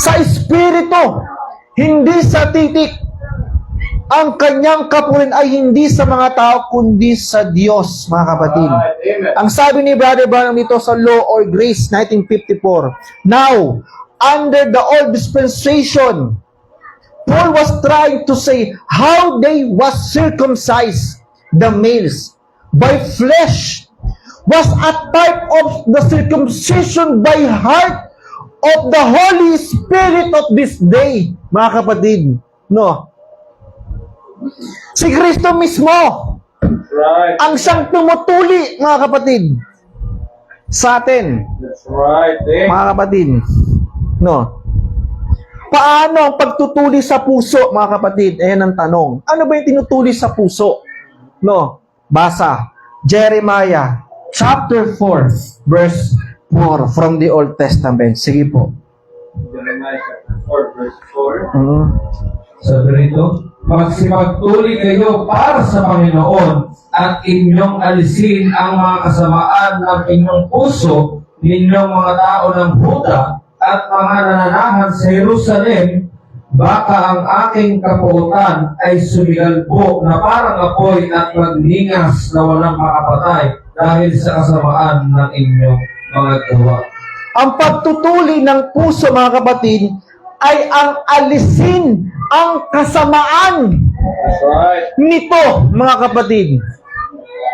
Sa espiritu, hindi sa titik. ang kanyang kapurin ay hindi sa mga tao, kundi sa Diyos, mga kapatid. Ang sabi ni Brother Branham dito sa Law or Grace, 1954, now, under the old dispensation, Paul was trying to say how they was circumcised, the males, by flesh, was a type of the circumcision by heart of the Holy Spirit of this day, mga kapatid. No? Si Kristo mismo, Right. ang siyang tumutuli, mga kapatid, sa atin, That's right. mga kapatid. No? Paano ang pagtutuli sa puso, mga kapatid? Ayan ang tanong. Ano ba yung tinutuli sa puso? No? Basa. Jeremiah chapter 4, verse 4 from the Old Testament. Sige po. Jeremiah chapter 4, verse 4. Sabi rito, magsipagtuli kayo para sa Panginoon at inyong alisin ang mga kasamaan ng inyong puso, ninyong mga tao ng Huda at mga nananahan sa Jerusalem, baka ang aking kapuutan ay sumigalpo na parang apoy at magningas na walang makapatay dahil sa kasamaan ng inyong mga gawa. Ang pagtutuli ng puso, mga kapatid, ay ang alisin ang kasamaan That's right. nito, mga kapatid.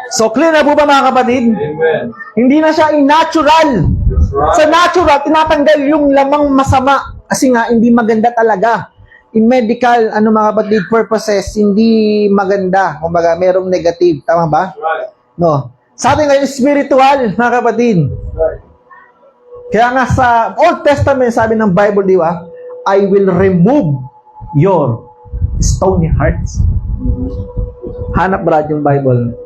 So, clear na po ba, mga kapatid? Amen. Hindi na siya natural. That's right. Sa natural, tinatanggal yung lamang masama. Kasi nga, hindi maganda talaga. In medical, mga kapatid, purposes, hindi maganda. Kumbaga, merong negative. Tama ba? That's right. No. Sa atin ngayon, spiritual, mga kapatid. Right. Kaya nga sa Old Testament, sabi ng Bible, di ba? I will remove your stony hearts. Hanap brad yung Bible.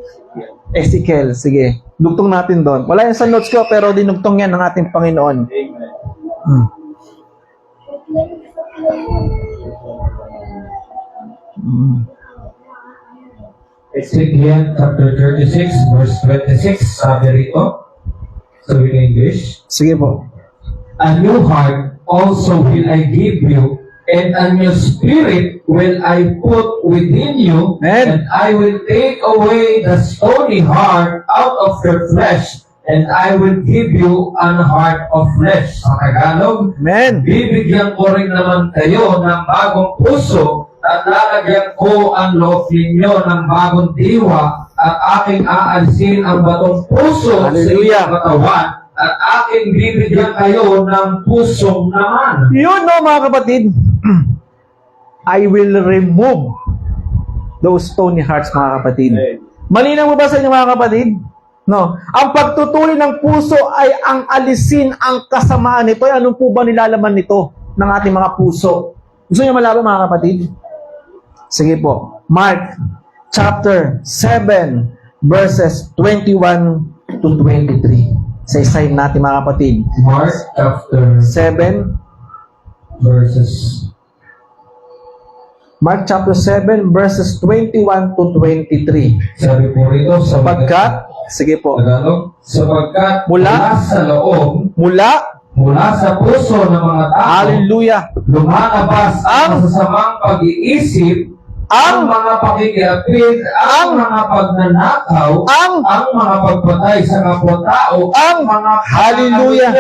Ezekiel, sige. Dugtong natin doon. Wala yan sa notes ko, pero dinugtong yan ng ating Panginoon. Amen. Ezekiel chapter 36, verse 26, sabi rito, sabi in English, Sige po. a new heart also will I give you, and a new spirit will I put within you, Amen. and I will take away the stony heart out of your flesh, and I will give you an heart of flesh. Sa Tagalog, Amen. bibigyan ko rin naman kayo ng bagong puso at lalagyan ko ang loob ninyo ng bagong diwa at aking aalisin ang batong puso Hallelujah. sa inyong katawan at aking bibigyan kayo ng pusong naman. Yun, no, mga kapatid. I will remove those stony hearts, mga kapatid. Malinaw mo ba sa inyo, mga kapatid? No. Ang pagtutuli ng puso ay ang alisin ang kasamaan nito. Ay, anong po ba nilalaman nito ng ating mga puso? Gusto niyo malaman, mga kapatid? Sige po. Mark chapter 7 verses 21 to 23. Sa-isahin natin, mga kapatid. Mark chapter 7 verses Mark chapter 7 verses 21 to 23. sabi po rito, Sapagkat, sige po, Tagalog, sapagkat Mula- mula sa loob, mula sa puso ng mga tao, hallelujah, lumalabas ang masasamang pag-iisip, ang mga pakikiapid, ang mga pagnanakaw, ang mga pagpatay sa kapwa-tao, ang mga Hallelujah.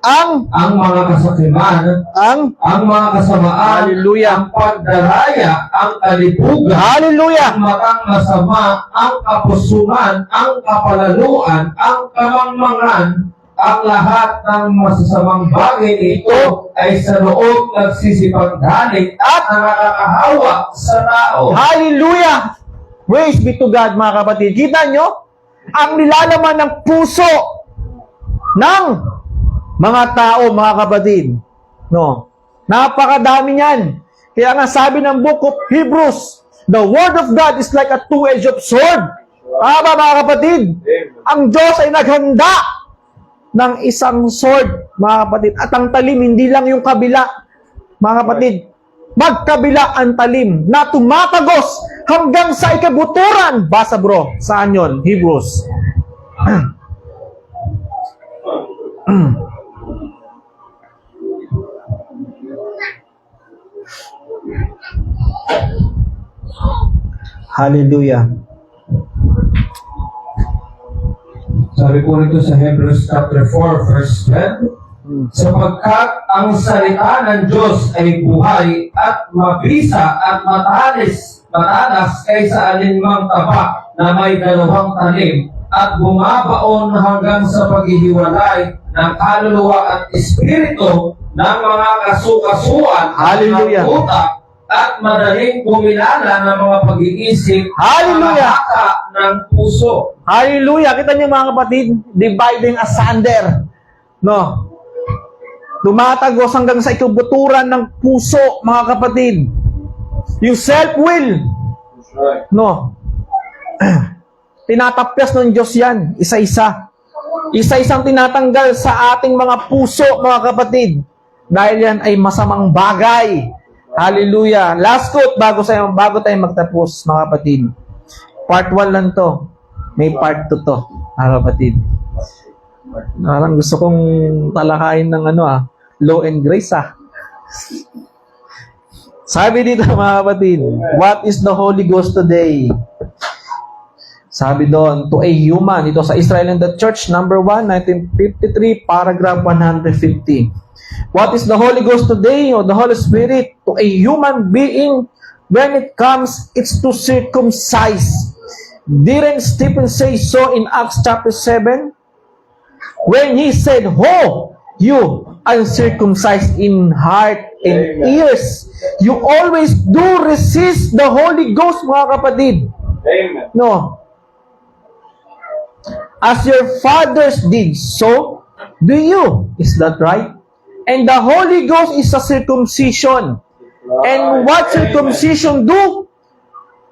ang mga kasakiman, ang mga kasamaan, Hallelujah. ang pagdaraya, ang kalibugan, hallelujah, ang matang masama, ang kapusungan, ang kapalaluan, ang kamangmangan, ang lahat ng masasamang bagay nito ay sa loob nagsisipagdalik at nakakahawa sa tao. hallelujah. Praise be to God, mga kapatid. Kita nyo? Ang nilalaman ng puso ng mga tao, mga kapatid. No? Napakadami niyan. Kaya nga sabi ng Book of Hebrews, the Word of God is like a two-edged sword. Tama, mga kapatid? Ang Diyos ay naghanda ng isang sword, mga kapatid. At ang talim, hindi lang yung kabila, mga kapatid. Magkabila ang talim na tumatagos hanggang sa ikabuturan. Basa bro, saan yun? Hebrews. Hallelujah. Sabi po nito sa Hebrews chapter 4, verse 12, sapagkat ang salita ng Diyos ay buhay at mabisa at matalas kaysa alinmang taba na may dalawang talim at bumabaon hanggang sa paghihiwalay ng kaluluwa at espiritu ng mga kasukasuan Hallelujah. ng utak at madaling kumilala ng mga pag-iisip Hallelujah. ng puso. Hallelujah! Kita niyo mga kapatid, dividing asunder. No? Tumatagos hanggang sa ikubuturan ng puso, mga kapatid. Yung self-will. No? Tinatapyas ng Diyos yan, isa-isa. Isa-isang tinatanggal sa ating mga puso, mga kapatid. Dahil yan ay masamang bagay. Hallelujah. Last quote bago tayo magtapos, mga kapatid. Part 1 lang to. May part 2 to, mga kapatid. Parang gusto kong talakayin ng law and grace, Sabi dito, mga kapatid, what is the Holy Ghost today? Sabi doon, to a human, ito sa Israel and the Church, number 1, 1953, paragraph 150. What is the Holy Ghost today, or the Holy Spirit? To a human being, when it comes, it's to circumcise. Didn't Stephen say so in Acts chapter 7? When he said, "Ho, you uncircumcised in heart and ears, you always do resist the Holy Ghost," mga kapatid. Amen. No. As your fathers did, so do you. Is that right? And the Holy Ghost is a circumcision. And what circumcision do?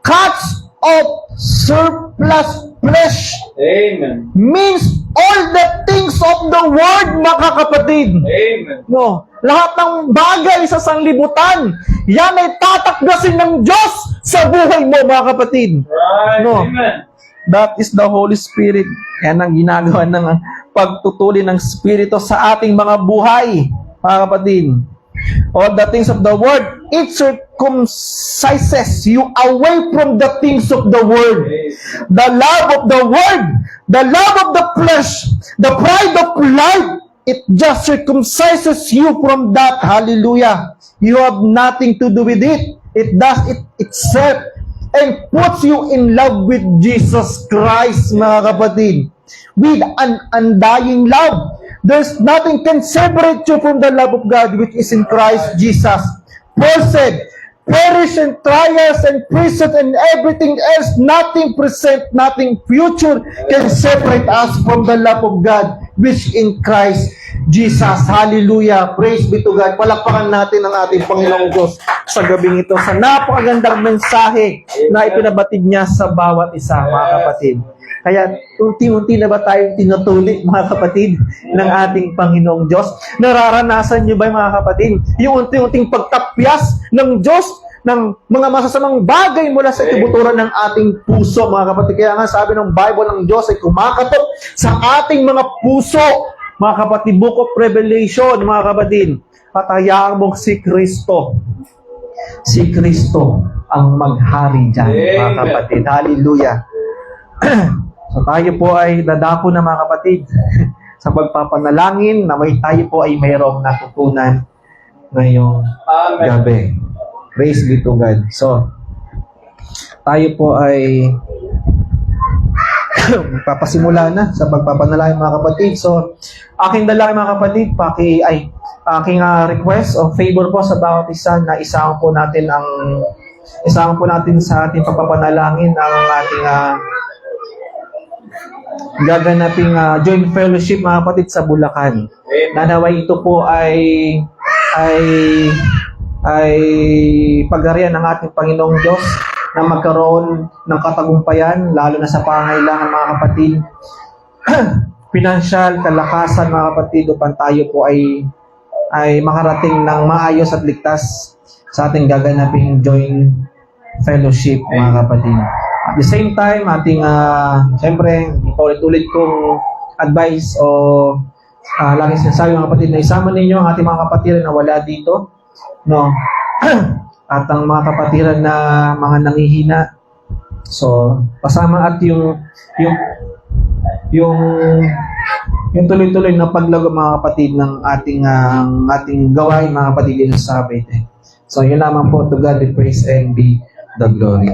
Cuts off surplus flesh. Amen. Means all the things of the world, mga kapatid. Amen. No, lahat ng bagay sa sanlibutan, yan ay tatakdasin ng Diyos sa buhay mo, mga kapatid. Right. No. Amen. That is the Holy Spirit. Yan ang ginagawa ng pagtutuli ng Espiritu sa ating mga buhay, mga kapatid. All the things of the world, it circumcises you away from the things of the world. The love of the world, the love of the flesh, the pride of life, it just circumcises you from that. Hallelujah. You have nothing to do with it. It does it itself and puts you in love with Jesus Christ, mga kapatid. With an undying love. There's nothing can separate you from the love of God which is in Christ Jesus. Paul said, perish and trials and prison and everything else, nothing present, nothing future can separate us from the love of God which in Christ Jesus. Hallelujah. Praise be to God. Palakpakan natin ang ating Panginoong Diyos sa gabing ito sa napakagandang mensahe na ipinabatid niya sa bawat isa, mga kapatid. Kaya, unti-unti na ba tayong tinutuli, mga kapatid, ng ating Panginoong Diyos? Nararanasan niyo ba, mga kapatid, yung unti-unting pagtapyas ng Diyos ng mga masasamang bagay mula sa itubuturan ng ating puso, mga kapatid? Kaya nga sabi ng Bible ng Diyos ay kumakatok sa ating mga puso, mga kapatid. Book of Revelation, mga kapatid. At hayaan mong si Kristo ang maghari dyan, mga kapatid. Hallelujah. So tayo po ay dadako na, mga kapatid, sa pagpapanalangin na tayo po ay mayroong natutunan ngayong gabi. Praise be to God. So, tayo po ay magpapasimula na sa pagpapanalangin, mga kapatid. So, aking dalangin, mga kapatid, aking request o favor po sa bawat isa na isama po natin sa ating pagpapanalangin ang ating gaganaping joint fellowship, mga kapatid, sa Bulacan. Nanaway ito po ay pagharian ng ating Panginoong Diyos na magkaroon ng katagumpayan, lalo na sa pangailangan, mga kapatid. Pinansyal, kalakasan, mga kapatid, upang tayo po ay makarating ng maayos at ligtas sa ating gaganaping joint fellowship, mga kapatid. At the same time, ating, siyempre, ulit-ulit kong advice o lagi sinasabi, mga kapatid, na isama ninyo ang ating mga kapatiran na wala dito, no? At ang mga kapatiran na mga nangihina, So, pasama at yung tuloy-tuloy na paglago mga kapatid ng ating gawain mga kapatid dito sa Cavite. So, yun lamang po. To God be praise and be the glory.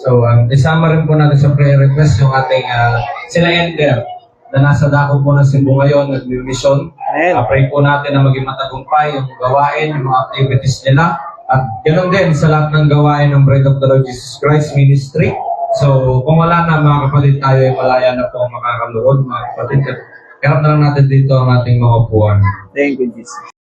So, isama rin po natin sa prayer request yung ating sila Ender na nasa dako po ng Cebu ngayon, nag-mission. Pray po natin na maging matagumpay yung gawain, yung mga activities nila. At ganoon din sa lahat ng gawain ng Bride of the Lord Jesus Christ Ministry. So, kung wala na mga kapatid, tayo ay malaya na po makakaluhod mga kapatid. Kaya na lang natin dito ang ating mga upuan. Thank you, Jesus.